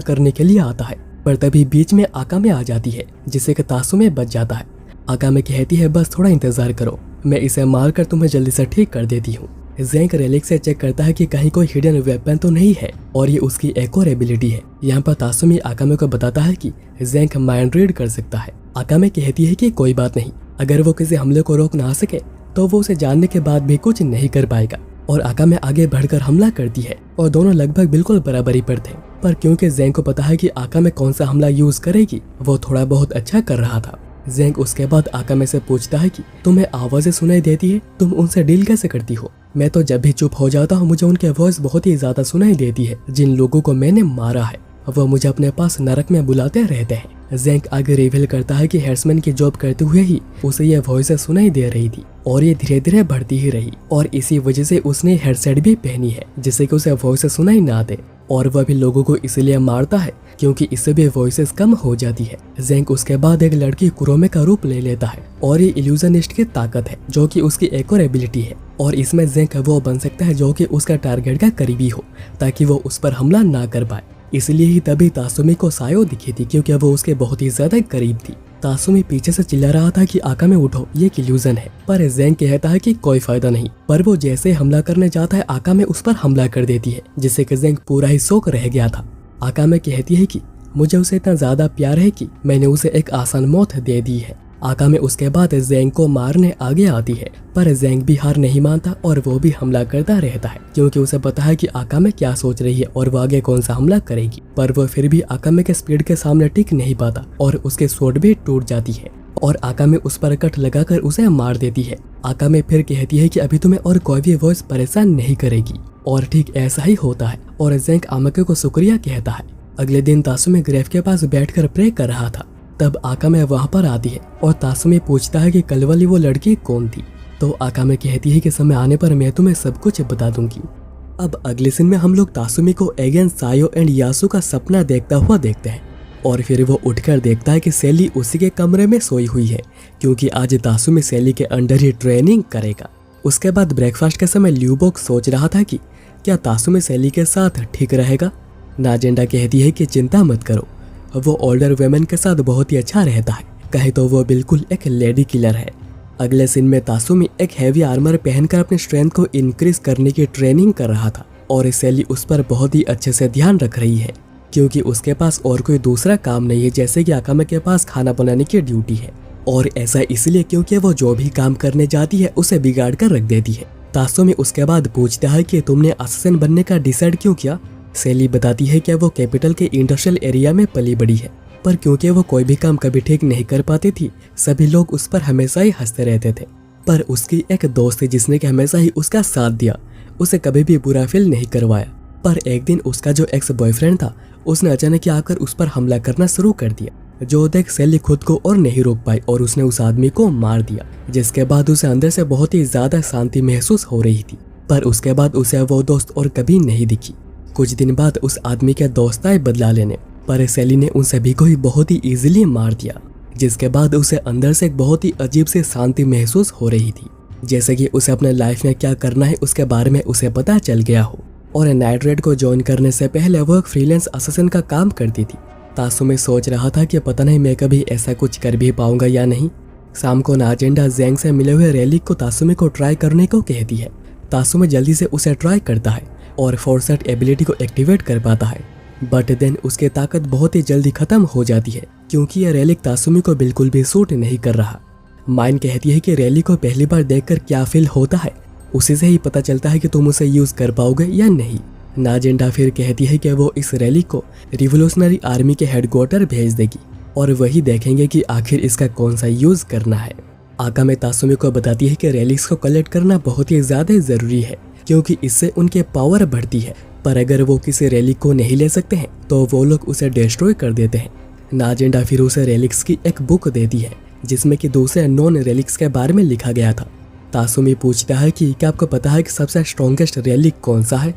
करने के लिए आता है, पर तभी बीच में आकामे आ जाती है, जिससे कि तासुमी बच जाता है। आकामे कहती है बस थोड़ा इंतजार करो, मैं इसे मारकर तुम्हें जल्दी से ठीक कर देती हूँ। ज़ेंक रेलिक से चेक करता है कि कहीं कोई हिडन वेपन तो नहीं है और ये उसकी एक और एबिलिटी है। यहाँ पर तासुमी आकामे को बताता है कि ज़ेंक माइंड रीड कर सकता है। आकामे कहती है कि कोई बात नहीं, अगर वो किसी हमले को रोक ना सके तो वो उसे जानने के बाद भी कुछ नहीं कर पाएगा। और आकामे आगे बढ़कर हमला करती है और दोनों लगभग बिल्कुल बराबरी पर थे। पर क्योंकि ज़ेंक को पता है कि आकामे कौन सा हमला यूज करेगी, वो थोड़ा बहुत अच्छा कर रहा था। ज़ेंक उसके बाद आकामे से पूछता है कि तुम्हें आवाजें सुनाई देती है, तुम उनसे डील कैसे करती हो। मैं तो जब भी चुप हो जाता हूँ मुझे उनके वॉइस बहुत ही ज्यादा सुनाई देती है। जिन लोगों को मैंने मारा है वो मुझे अपने पास नरक में बुलाते रहते हैं। ज़ेंक आगे रिवील करता है कि हेड्समैन की जॉब करते हुए ही उसे ये वॉइसें सुनाई दे रही थी और ये धीरे धीरे बढ़ती ही रही और इसी वजह से उसने हेडसेट भी पहनी है, जिससे कि उसे वॉइसें सुनाई ना दे। और वह भी लोगों को इसलिए मारता है क्योंकि इससे भी वॉइसेस कम हो जाती है। ज़ेंक उसके बाद एक लड़की कुरोमे का रूप ले लेता है और ये इल्यूजनिस्ट की ताकत है, जो कि उसकी एक और एबिलिटी है। और इसमें ज़ेंक वो बन सकता है जो कि उसका टारगेट का करीबी हो, ताकि वो उस पर हमला ना कर पाए। इसलिए ही तभी तासुमी को सायो दिखी थी, क्योंकि वो उसके बहुत ही ज्यादा करीब थी। तासुमी पीछे से चिल्ला रहा था कि आकामे उठो, ये इल्यूजन है। पर ज़ेंक कहता है कि कोई फायदा नहीं। पर वो जैसे हमला करने जाता है आकामे उस पर हमला कर देती है, जिससे कि ज़ेंक पूरा ही शौक रह गया था। आकामे कहती है कि मुझे उसे इतना ज्यादा प्यार है कि मैंने उसे एक आसान मौत दे दी है। आकामे उसके बाद ज़ेंक को मारने आगे आती है, पर ज़ेंक भी हार नहीं मानता और वो भी हमला करता रहता है, क्योंकि उसे पता है कि आकामे क्या सोच रही है और वो आगे कौन सा हमला करेगी। पर वो फिर भी आकामे के स्पीड के सामने टिक नहीं पाता और उसके स्वॉर्ड भी टूट जाती है और आकामे उस पर कट लगाकर उसे मार देती है। आकामे फिर कहती है कि अभी तुम्हें और कोई भी वॉइस परेशान नहीं करेगी और ठीक ऐसा ही होता है और ज़ेंक आकामे को शुक्रिया कहता है। अगले दिन तासुमी ग्रेव के पास बैठकर प्रे कर रहा था, तब आकामे वहां पर आती है और तासुमी पूछता है कि कल वाली वो लड़की कौन थी। तो आकामे कहती है कि समय आने पर मैं तुम्हें सब कुछ बता दूंगी। अब अगले सीन में हम लोग तासुमी को अगेन सायो एंड यासु का सपना देखता हुआ देखते हैं और फिर वो उठकर देखता है कि सेली उसी के कमरे में सोई हुई है, क्योंकि आज तासुमी सेली के अंडर ही ट्रेनिंग करेगा। उसके बाद ब्रेकफास्ट के समय ल्यूबोक सोच रहा था कि क्या तासुमी सेली के साथ ठीक रहेगा। नाजेंडा कहती है कि चिंता मत करो, वो ओल्डर वेमेन के साथ बहुत ही अच्छा रहता है, कहे तो वो बिल्कुल एक लेडी किलर है। अगले सीन में तासुमी एक हैवी आर्मर पहनकर अपनी स्ट्रेंथ को इंक्रीज करने की ट्रेनिंग कर रहा था और सेली उस पर बहुत ही अच्छे से ध्यान रख रही है क्योंकि उसके पास और कोई दूसरा काम नहीं है, जैसे कि अकामे के पास खाना बनाने की ड्यूटी है। और ऐसा इसलिए क्योंकि वो जो भी काम करने जाती है उसे बिगाड़ कर रख देती है। तासुमी उसके बाद पूछता है कि तुमने असैसिन बनने का डिसाइड क्यों किया। सेली बताती है कि वो कैपिटल के इंडस्ट्रियल एरिया में पली बड़ी है, पर क्योंकि वो कोई भी काम कभी ठीक नहीं कर पाती थी, सभी लोग उस पर हमेशा ही हंसते रहते थे। पर उसकी एक दोस्त थी जिसने कि हमेशा ही उसका साथ दिया, उसे कभी भी बुरा फील नहीं करवाया। पर एक दिन उसका जो एक्स बॉयफ्रेंड था उसने अचानक आकर उस पर हमला करना शुरू कर दिया, जो देख सेली खुद को और नहीं रोक पाई और उसने उस आदमी को मार दिया, जिसके बाद उसे अंदर से बहुत ही ज्यादा शांति महसूस हो रही थी। पर उसके बाद उसे वो दोस्त और कभी नहीं दिखी। कुछ दिन बाद उस आदमी के दोस्त आए बदला लेने, पर सेली ने उन सभी को ही बहुत ही इजीली मार दिया, जिसके बाद उसे अंदर से एक बहुत ही अजीब सी शांति महसूस हो रही थी, जैसे कि उसे अपने लाइफ में क्या करना है उसके बारे में उसे पता चल गया हो। और नाइट रेड को ज्वाइन करने से पहले वो एक फ्रीलांस असैसिन का काम करती थी। तासुमी सोच रहा था कि पता नहीं मैं कभी ऐसा कुछ कर भी पाऊंगा या नहीं। शाम को नाजेंडा ज़ैंग से मिले हुए रेलिक को तासुमी को ट्राई करने को कहती है। तासुमी जल्दी से उसे ट्राई करता है और फोरसेट एबिलिटी को एक्टिवेट कर पाता है, बट देन उसकी ताकत बहुत ही जल्दी खत्म हो जाती है क्योंकि यह रेलिक तासुमी को बिल्कुल भी सूट नहीं कर रहा। माइन कहती है कि रेलिक को पहली बार देखकर क्या फील होता है, उसी से ही पता चलता है कि तुम उसे यूज कर पाओगे या नहीं। नाजेंडा फिर कहती है कि वो इस रेलिक को रिवोल्यूशनरी आर्मी के हेडक्वार्टर भेज देगी और वही देखेंगे कि आखिर इसका कौन सा यूज करना है। आकामे तासुमी को बताती है कि रेलिक्स को कलेक्ट करना बहुत ही ज्यादा जरूरी है क्योंकि इससे उनके पावर बढ़ती है, पर अगर वो किसी रेलिक को नहीं ले सकते हैं तो वो लोग उसे डिस्ट्रॉय कर देते हैं। नाजेंडा फिर उसे रेलिक्स की एक बुक देती है जिसमें कि दूसरे नॉन रेलिक्स के बारे में लिखा गया था। तासुमी पूछता है कि क्या आपको पता है कि सबसे स्ट्रॉन्गेस्ट रेलिक कौन सा है।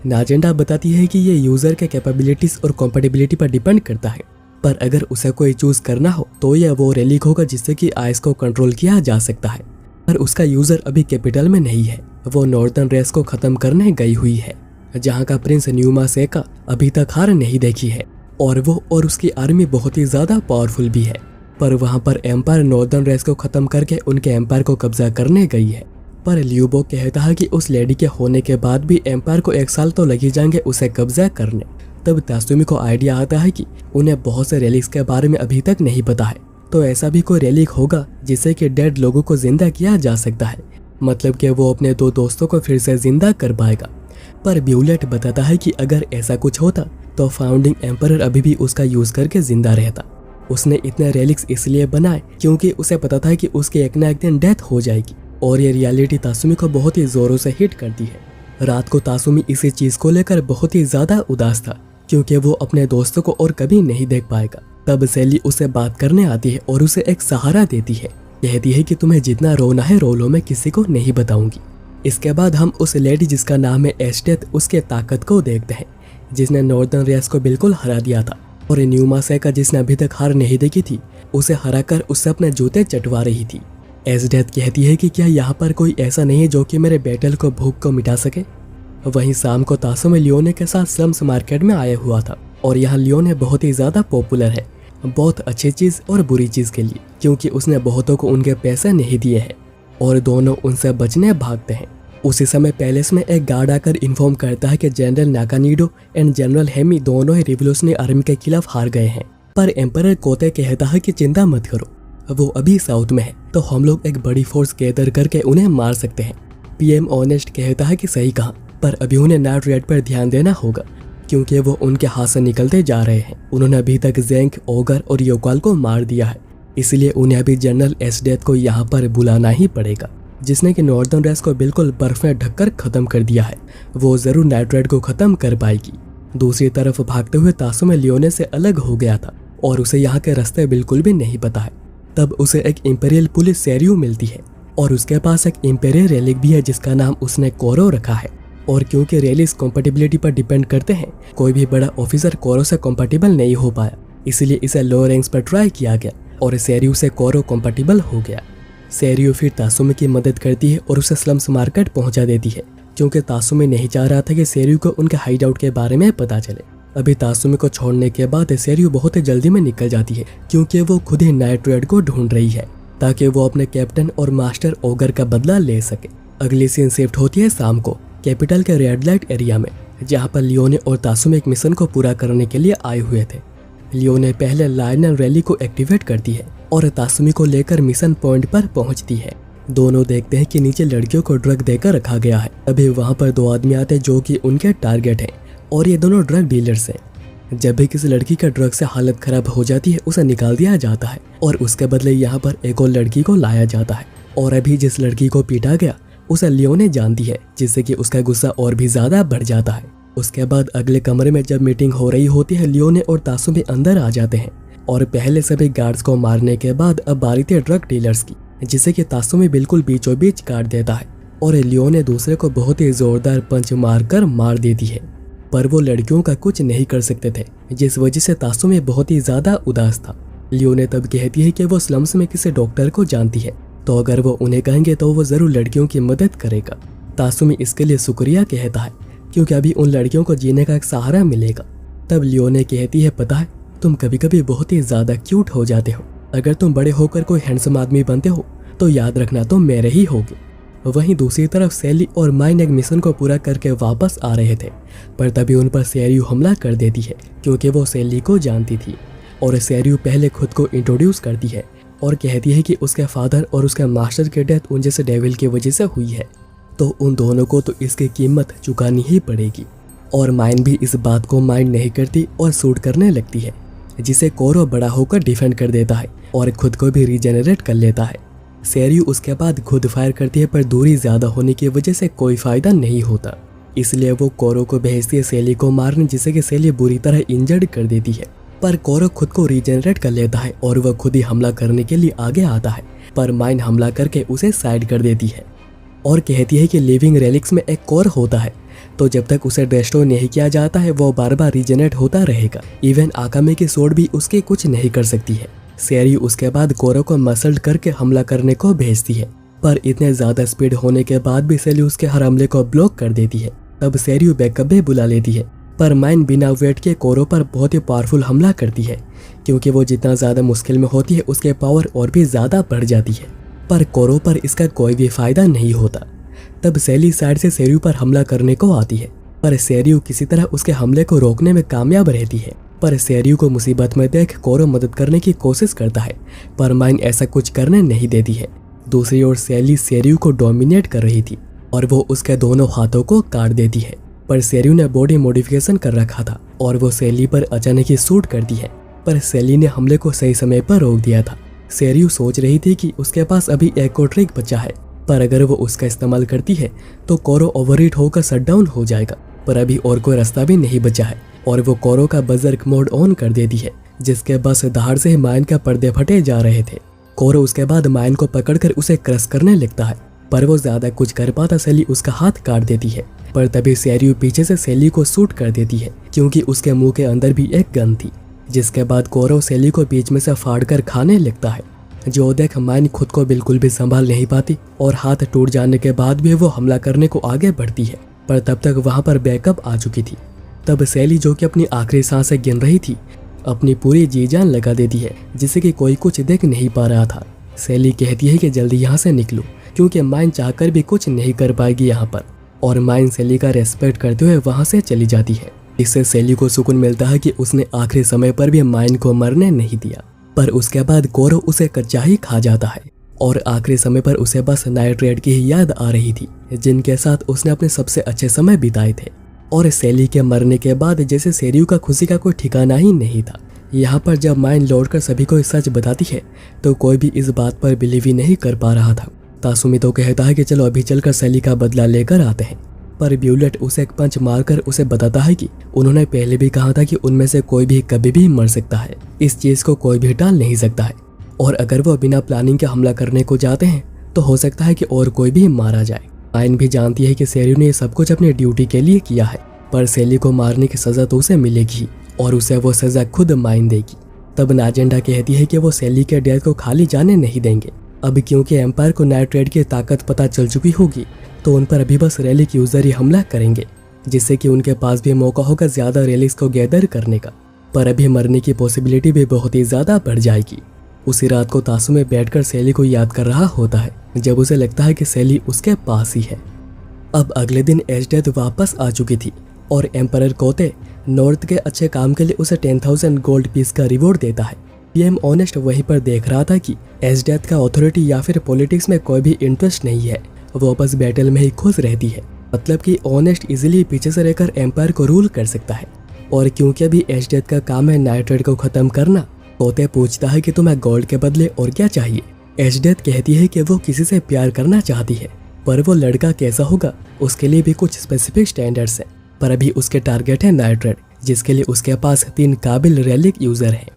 नाजेंडा बताती है कि ये यूजर के कैपेबिलिटीज और कॉम्पेटिबिलिटी पर डिपेंड करता है, पर अगर उसे कोई चूज करना हो तो यह वो रेलिक होगा जिससे कि आइस को कंट्रोल किया जा सकता है। पर उसका यूजर अभी कैपिटल में नहीं है, वो नॉर्दर्न रेस को खत्म करने गई हुई है जहाँ का प्रिंस न्यूमा सेका अभी तक हार नहीं देखी है और वो और उसकी आर्मी बहुत ही ज्यादा पावरफुल भी है। पर वहाँ पर एम्पायर नॉर्दर्न रेस को खत्म करके उनके एम्पायर को कब्जा करने गई है। पर ल्यूबो कहता है कि उस लेडी के होने के बाद भी एम्पायर को 1 साल तो लगी जाएंगे उसे कब्जा करने। तब तासुमी को आइडिया आता है कि उन्हें बहुत से रेलिक्स के बारे में अभी तक नहीं पता है, तो ऐसा भी कोई रेलिक होगा जिससे कि डेड लोगों को जिंदा किया जा सकता है, मतलब कि वो अपने 2 दोस्तों को फिर से जिंदा कर पाएगा। पर ब्यूलेट बताता है कि अगर ऐसा कुछ होता तो फाउंडिंग एम्पायर अभी भी उसका यूज करके जिंदा रहता। उसने इतने रेलिक्स इसलिए बनाए क्योंकि उसे पता था कि उसकी एक ना एक दिन डेथ हो जाएगी और ये रियलिटी तासुमी को बहुत ही जोरों से हिट करती है। रात को तासुमी इसी चीज को लेकर बहुत ही ज्यादा उदास था क्योंकि वो अपने दोस्तों को और कभी नहीं देख पाएगा। तब सेली उसे बात करने आती है और उसे एक सहारा देती है, कहती है कि तुम्हें जितना रोना है रो लो, मैं किसी को नहीं बताऊंगी। इसके बाद हम उस लेडी जिसका नाम है एस्टेथ उसके ताकत को देखते हैं, जिसने नॉर्दर्न रेस को बिल्कुल हरा दिया था और न्यूमा सेका जिसने अभी तक हार नहीं देखी थी उसे हराकर उससे अपने जूते चटवा रही थी। एस्टेथ कहती है कि क्या यहाँ पर कोई ऐसा नहीं है जो कि मेरे बैटल को भूख को मिटा सके। वहीं शाम को तासुमी लियोने के साथ स्लम्स मार्केट में आया हुआ था और यहाँ लियोने बहुत ही ज्यादा पॉपुलर है, बहुत अच्छी चीज और बुरी चीज के लिए, क्योंकि उसने बहुतों को उनके पैसे नहीं दिए हैं और दोनों उनसे बचने भागते हैं। उसी समय पैलेस में एक गार्ड आकर इन्फॉर्म करता है कि जनरल नाकानीडो एंड जनरल हेमी दोनों ही रिवोल्यूशनरी आर्मी के खिलाफ हार गए हैं। पर एम्परर कोते कहता है कि चिंता मत करो, वो अभी साउथ में है तो हम लोग एक बड़ी फोर्स गैदर करके उन्हें मार सकते हैं। पीएम ऑनेस्ट कहता है कि सही कहा, पर अभी उन्हें नाइट रेड पर ध्यान देना होगा क्योंकि वो उनके हाथ से निकलते जा रहे हैं। उन्होंने अभी तक ज़ेंग, ओगर और योकाल को मार दिया है, इसलिए उन्हें अभी जनरल एस्टेथ को यहाँ पर बुलाना ही पड़ेगा, जिसने कि नॉर्दर्न रेस को बिल्कुल बर्फ में ढककर खत्म कर दिया है। वो जरूर नाइट रेड को खत्म कर पाएगी। दूसरी तरफ भागते हुए तासुमी लियोने से अलग हो गया था और उसे यहाँ के रास्ते बिल्कुल भी नहीं पता है। तब उसे एक इंपीरियल पुलिस सेरियो मिलती है और उसके पास एक इंपीरियल रेलिक भी है जिसका नाम उसने कोरो रखा है। और क्योंकि रेलिक्स कॉम्पेटिबिलिटी पर डिपेंड करते हैं, कोई भी बड़ा ऑफिसर कोरो से कॉम्पेटिबल नहीं हो पाया, इसलिए इसे लो रैंक्स पर ट्राई किया गया और सेरियो से कोरो कॉम्पेटिबल हो गया। सेरियो फिर तासुमी की मदद करती है और उसे स्लम्स मार्केट पहुंचा देती है क्योंकि तासुमी नहीं चाह रहा था कि सेरियो को उनके हाइड आउट के बारे में पता चले। अभी तासुमी को छोड़ने के बाद सेरियो बहुत ही जल्दी में निकल जाती है क्योंकि वो खुद ही नाइट रेड को ढूंढ रही है। ताकि वो अपने कैप्टन और मास्टर ओगर का बदला ले सके। अगली सीन शिफ्ट होती है शाम को कैपिटल के रेड लाइट एरिया में, जहाँ पर लियोने और तासुमी एक मिशन को पूरा करने के लिए आए हुए थे। लियोने पहले लायनल रैली को एक्टिवेट करती है और तासुमी को लेकर मिशन पॉइंट पर पहुंचती है। दोनों देखते हैं कि नीचे लड़कियों को ड्रग देकर रखा गया है। अभी वहां पर दो आदमी आते हैं जो कि उनके टारगेट हैं और ये दोनों ड्रग डीलर्स हैं। जब भी किसी लड़की का ड्रग से हालत खराब हो जाती है उसे निकाल दिया जाता है और उसके बदले यहाँ पर एक और लड़की को लाया जाता है। और अभी जिस लड़की को पीटा गया उसे लियोने जानती है, जिससे कि उसका गुस्सा और भी ज्यादा बढ़ जाता है। उसके बाद अगले कमरे में जब मीटिंग हो रही होती है, लियोने और तासुमी अंदर आ जाते हैं और पहले सभी गार्ड्स को मारने के बाद अब बारी थी ड्रग डीलर्स की, जिसे कि तासुमी बिल्कुल बीचों बीच काट देता है और लियोने दूसरे को बहुत ही जोरदार पंच मारकर मार देती है। पर वो लड़कियों का कुछ नहीं कर सकते थे, जिस वजह से तासुमी बहुत ही ज्यादा उदास था। लियोने तब कहती है कि वो स्लम्स में किसी डॉक्टर को जानती है, तो अगर वो उन्हें कहेंगे तो वो जरूर लड़कियों की मदद करेगा। तासुमी इसके लिए शुक्रिया कहता है क्योंकि अभी उन लड़कियों को जीने का एक सहारा मिलेगा। तब लियोने कहती है, पता है तुम कभी कभी बहुत ही ज्यादा क्यूट हो जाते हो, अगर तुम बड़े होकर कोई हैंडसम आदमी बनते हो तो याद रखना तुम मेरे ही होगे। वहीं दूसरी तरफ सैली और माइन एक मिशन को पूरा करके वापस आ रहे थे, पर तभी उन पर सैरियू हमला कर देती है क्योंकि वो सैली को जानती थी। और सैरियू पहले खुद को इंट्रोड्यूस करती है और कहती है कि उसके फादर और उसके मास्टर की डेथ उन जैसे डेविल की वजह से हुई है, तो उन दोनों को तो इसकी कीमत चुकानी ही पड़ेगी। और माइन भी इस बात को माइंड नहीं करती और शूट करने लगती है, जिसे कोरो बड़ा होकर डिफेंड कर देता है और खुद को भी रीजेनरेट कर लेता है। सैरियू उसके बाद खुद फायर करती है, पर दूरी ज्यादा होने की वजह से कोई फायदा नहीं होता, इसलिए वो कोरो को भेजती है सैली को मारने, जिसे कि सैली बुरी तरह इंजर्ड कर देती है। पर कोरो खुद को रीजेनरेट कर लेता है और वह खुद ही हमला करने के लिए आगे आता है, पर माइन हमला करके उसे साइड कर देती है और कहती है कि लिविंग रेलिक्स में एक कोर होता है, तो जब तक उसे डिस्ट्रॉय नहीं किया जाता है वो बार बार रीजेनरेट होता रहेगा। इवन आकामे की सोड भी उसके कुछ नहीं कर सकती है। सैरियू उसके बाद कोरो को मसल्ड करके हमला करने को भेजती है, पर इतने ज्यादा स्पीड होने के बाद भी सैली उसके हर हमले को ब्लॉक कर देती है। तब सैरियू बैकअप भी बुला लेती है, पर माइन बिना वेट के कोरो पर बहुत ही पावरफुल हमला करती है, क्योंकि वो जितना ज्यादा मुश्किल में होती है उसके पावर और भी ज्यादा बढ़ जाती है। पर कोरो पर इसका कोई भी फायदा नहीं होता। तब सैली साइड से सैरियू पर हमला करने को आती है, पर सैरियू किसी तरह उसके हमले को रोकने में कामयाब रहती है। पर सैरियू को मुसीबत में देख कोरो मदद करने की कोशिश करता है, पर माइन ऐसा कुछ करने नहीं देती है। दूसरी ओर सैली सैरियू को डोमिनेट कर रही थी और वो उसके दोनों हाथों को काट देती है, पर सैरियू ने बॉडी मॉडिफिकेशन कर रखा था और वो सैली पर अचानक ही शूट करती है, पर सैली ने हमले को सही समय पर रोक दिया था। सैरियू सोच रही थी कि उसके पास अभी एक और ट्रिक बचा है, पर अगर वो उसका इस्तेमाल करती है तो कोरो ओवरहीट होकर शटडाउन हो जाएगा, पर अभी और कोई रास्ता भी नहीं बचा है और वो कोरो का बजर्क मोड ऑन कर देती है, जिसके बस धार से माइन का पर्दे फटे जा रहे थे। कोरो उसके बाद माइन को पकड़कर उसे क्रश करने लगता है, पर वो ज्यादा कुछ कर पाता सैली उसका हाथ काट देती है। पर तभी सैरियू पीछे से सैली को शूट कर देती है, क्योंकि उसके मुंह के अंदर भी एक गन थी, जिसके बाद कोरो सैली को बीच में से फाड़कर खाने लगता है। जो देख माइन खुद को बिल्कुल भी संभाल नहीं पाती और हाथ टूट जाने के बाद भी वो हमला करने को आगे बढ़ती है, पर तब तक वहां पर बैकअप आ चुकी थी। तब सैली, जो कि अपनी आखिरी सांसें गिन रही थी, अपनी पूरी जी जान लगा देती है, जिससे कि कोई कुछ देख नहीं पा रहा था। सैली कहती है कि जल्दी यहाँ से निकलो, क्योंकि माइन चाहकर भी कुछ नहीं कर पाएगी यहाँ पर, और माइन सैली का रेस्पेक्ट करते हुए वहाँ से चली जाती है। इससे सैली को सुकून मिलता है कि उसने आखिरी समय पर भी माइन को मरने नहीं दिया। पर उसके बाद कोरो उसे कच्चा ही खा जाता है और आखिरी समय पर उसे बस नाइट रेड की ही याद आ रही थी, जिनके साथ उसने अपने सबसे अच्छे समय बिताए थे। और सैली के मरने के बाद जैसे सैरियू का खुशी का कोई ठिकाना ही नहीं था। यहाँ पर जब माइन लौटकर सभी को सच बताती है तो कोई भी इस बात पर बिलीव ही नहीं कर पा रहा था। तासुमी तो कहता है कि चलो अभी चलकर सैली का बदला लेकर आते हैं, पर ब्यूलेट उसे एक पंच मारकर उसे बताता है कि उन्होंने पहले भी कहा था कि उनमें से कोई भी कभी भी मर सकता है, इस चीज को कोई भी टाल नहीं सकता है, और अगर वो बिना प्लानिंग के हमला करने को जाते हैं तो हो सकता है कि और कोई भी मारा जाए। माइन भी जानती है कि सैरियू ने सब कुछ अपनी ड्यूटी के लिए किया है, पर सैली को मारने की सजा तो उसे मिलेगी और उसे वो सजा खुद माइन देगी। तब नाजेंडा कहती है कि वो सैली के डेथ को खाली जाने नहीं देंगे। अब क्योंकि एम्पायर को नाइट रेड की ताकत पता चल चुकी होगी तो उन पर अभी बस रेलिक यूजर ही हमला करेंगे, जिससे कि उनके पास भी मौका होगा ज्यादा रेलिक्स को गैदर करने का। पर अभी मरने की पॉसिबिलिटी भी बहुत ही ज्यादा बढ़ जाएगी। उसी रात को तासुमे बैठकर सैली को याद कर रहा होता है जब उसे लगता है कि सैली उसके पास ही है। अब अगले दिन एजडेथ वापस आ चुकी थी और एम्परर कोते नॉर्थ के अच्छे काम के लिए उसे 10,000 गोल्ड पीस का रिवॉर्ड देता है। पीएम ऑनेस्ट वहीं पर देख रहा था कि एजडेथ का अथॉरिटी या फिर पॉलिटिक्स में कोई भी इंटरेस्ट नहीं है, वो बस बैटल में ही खुश रहती है। मतलब कि ऑनेस्ट इजीली पीछे से रहकर एम्पायर को रूल कर सकता है। और क्योंकि अभी एजडेथ का काम है नाइट्रेड को खत्म करना, कोते पूछता है कि तुम्हें गोल्ड के बदले और क्या चाहिए। एजडेथ कहती है कि वो किसी से प्यार करना चाहती है, पर वो लड़का कैसा होगा उसके लिए भी कुछ स्पेसिफिक स्टैंडर्ड्स हैं। पर अभी उसके टारगेट है नाइट्रेड, जिसके लिए उसके पास 3 काबिल रेलिक यूजर हैं।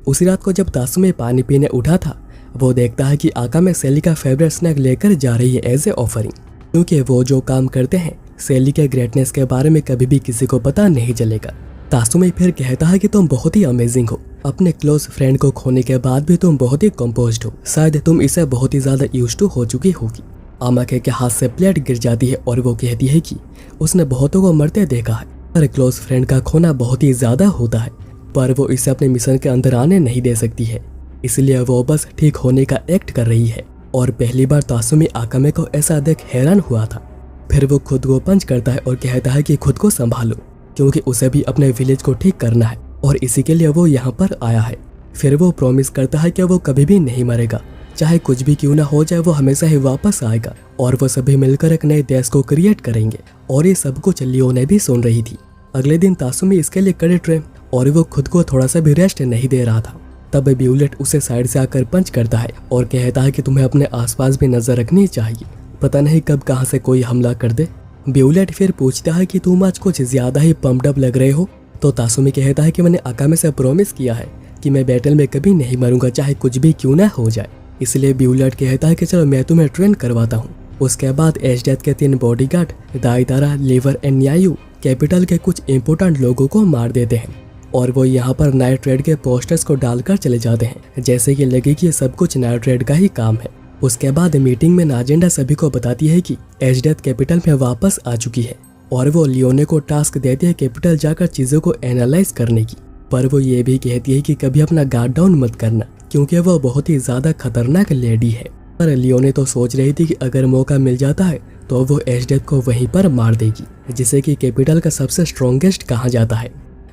उसी रात को जब तासुमे पानी पीने उठा था, वो देखता है कि आकामे सैली का फेवरेट स्नैक लेकर जा रही है एज ए ऑफरिंग, क्योंकि वो जो काम करते हैं सैली के ग्रेटनेस के बारे में कभी भी किसी को पता नहीं चलेगा। तासुमे फिर कहता है कि तुम बहुत ही अमेजिंग हो, अपने क्लोज फ्रेंड को खोने के बाद भी तुम बहुत ही कंपोज्ड हो, शायद तुम इसे बहुत ही ज्यादा यूज्ड टू हो चुकी होगी। आमाके के हाथ से प्लेट गिर जाती है और वो कहती है कि उसने बहुतों को मरते देखा है, पर क्लोज फ्रेंड का खोना बहुत ही ज्यादा होता है, पर वो इसे अपने मिशन के अंदर आने नहीं दे सकती है, इसलिए वो बस ठीक होने का एक्ट कर रही है। और पहली बार तासुमे आकामे को ऐसा देख हैरान हुआ था। फिर वो खुद को पंच करता है और कहता है कि खुद को संभालो, क्योंकि उसे भी अपने विलेज को ठीक करना है और इसी के लिए वो यहाँ पर आया है। फिर वो प्रॉमिस करता है कि वो कभी भी नहीं मरेगा, चाहे कुछ भी क्यों ना हो जाए, वो हमेशा ही वापस आएगा और वो सभी मिलकर एक नए देश को क्रिएट करेंगे। और ये सब कुछ लियोने भी सुन रही थी। अगले दिन तासुमे इसके लिए करे ट्रेन और वो खुद को थोड़ा सा भी रेस्ट नहीं दे रहा था। तब ब्यूलेट उसे साइड से आकर पंच करता है और कहता है कि तुम्हें अपने आसपास भी नजर रखनी चाहिए, पता नहीं कब कहां से कोई हमला कर दे। ब्यूलेट फिर पूछता है कि तुम आज कुछ ज्यादा ही पम्प्ड अप लग रहे हो। तो तासुमे कहता है कि मैंने आकामे से प्रॉमिस किया है कि मैं बैटल में कभी नहीं मरूंगा, चाहे कुछ भी क्यों ना हो जाए। इसलिए ब्यूलेट कहता है कि चलो मैं तुम्हें ट्रेन करवाता हूँ। उसके बाद एजडेथ के 3 बॉडीगार्ड दाइदारा, लीवर एंड न्यायू कैपिटल के कुछ इंपोर्टेंट लोगों को मार देते हैं और वो यहाँ पर नाइट्रेड के पोस्टर्स को डालकर चले जाते हैं, जैसे कि लगे कि ये सब कुछ नाइट्रेड का ही काम है। उसके बाद मीटिंग में नाजेंडा सभी को बताती है कि एजडेथ कैपिटल में वापस आ चुकी है और वो लियोने को टास्क देती है कैपिटल जाकर चीजों को एनालाइज करने की। पर वो ये भी कहती है कि कभी अपना गार्ड डाउन मत करना, क्योंकि वो बहुत ही ज्यादा खतरनाक लेडी है। पर लियोने तो सोच रही थी कि अगर मौका मिल जाता है तो वो एजडेथ को वहीं पर मार देगी, जिसे कि कैपिटल का सबसे स्ट्रॉन्गेस्ट कहा जाता है।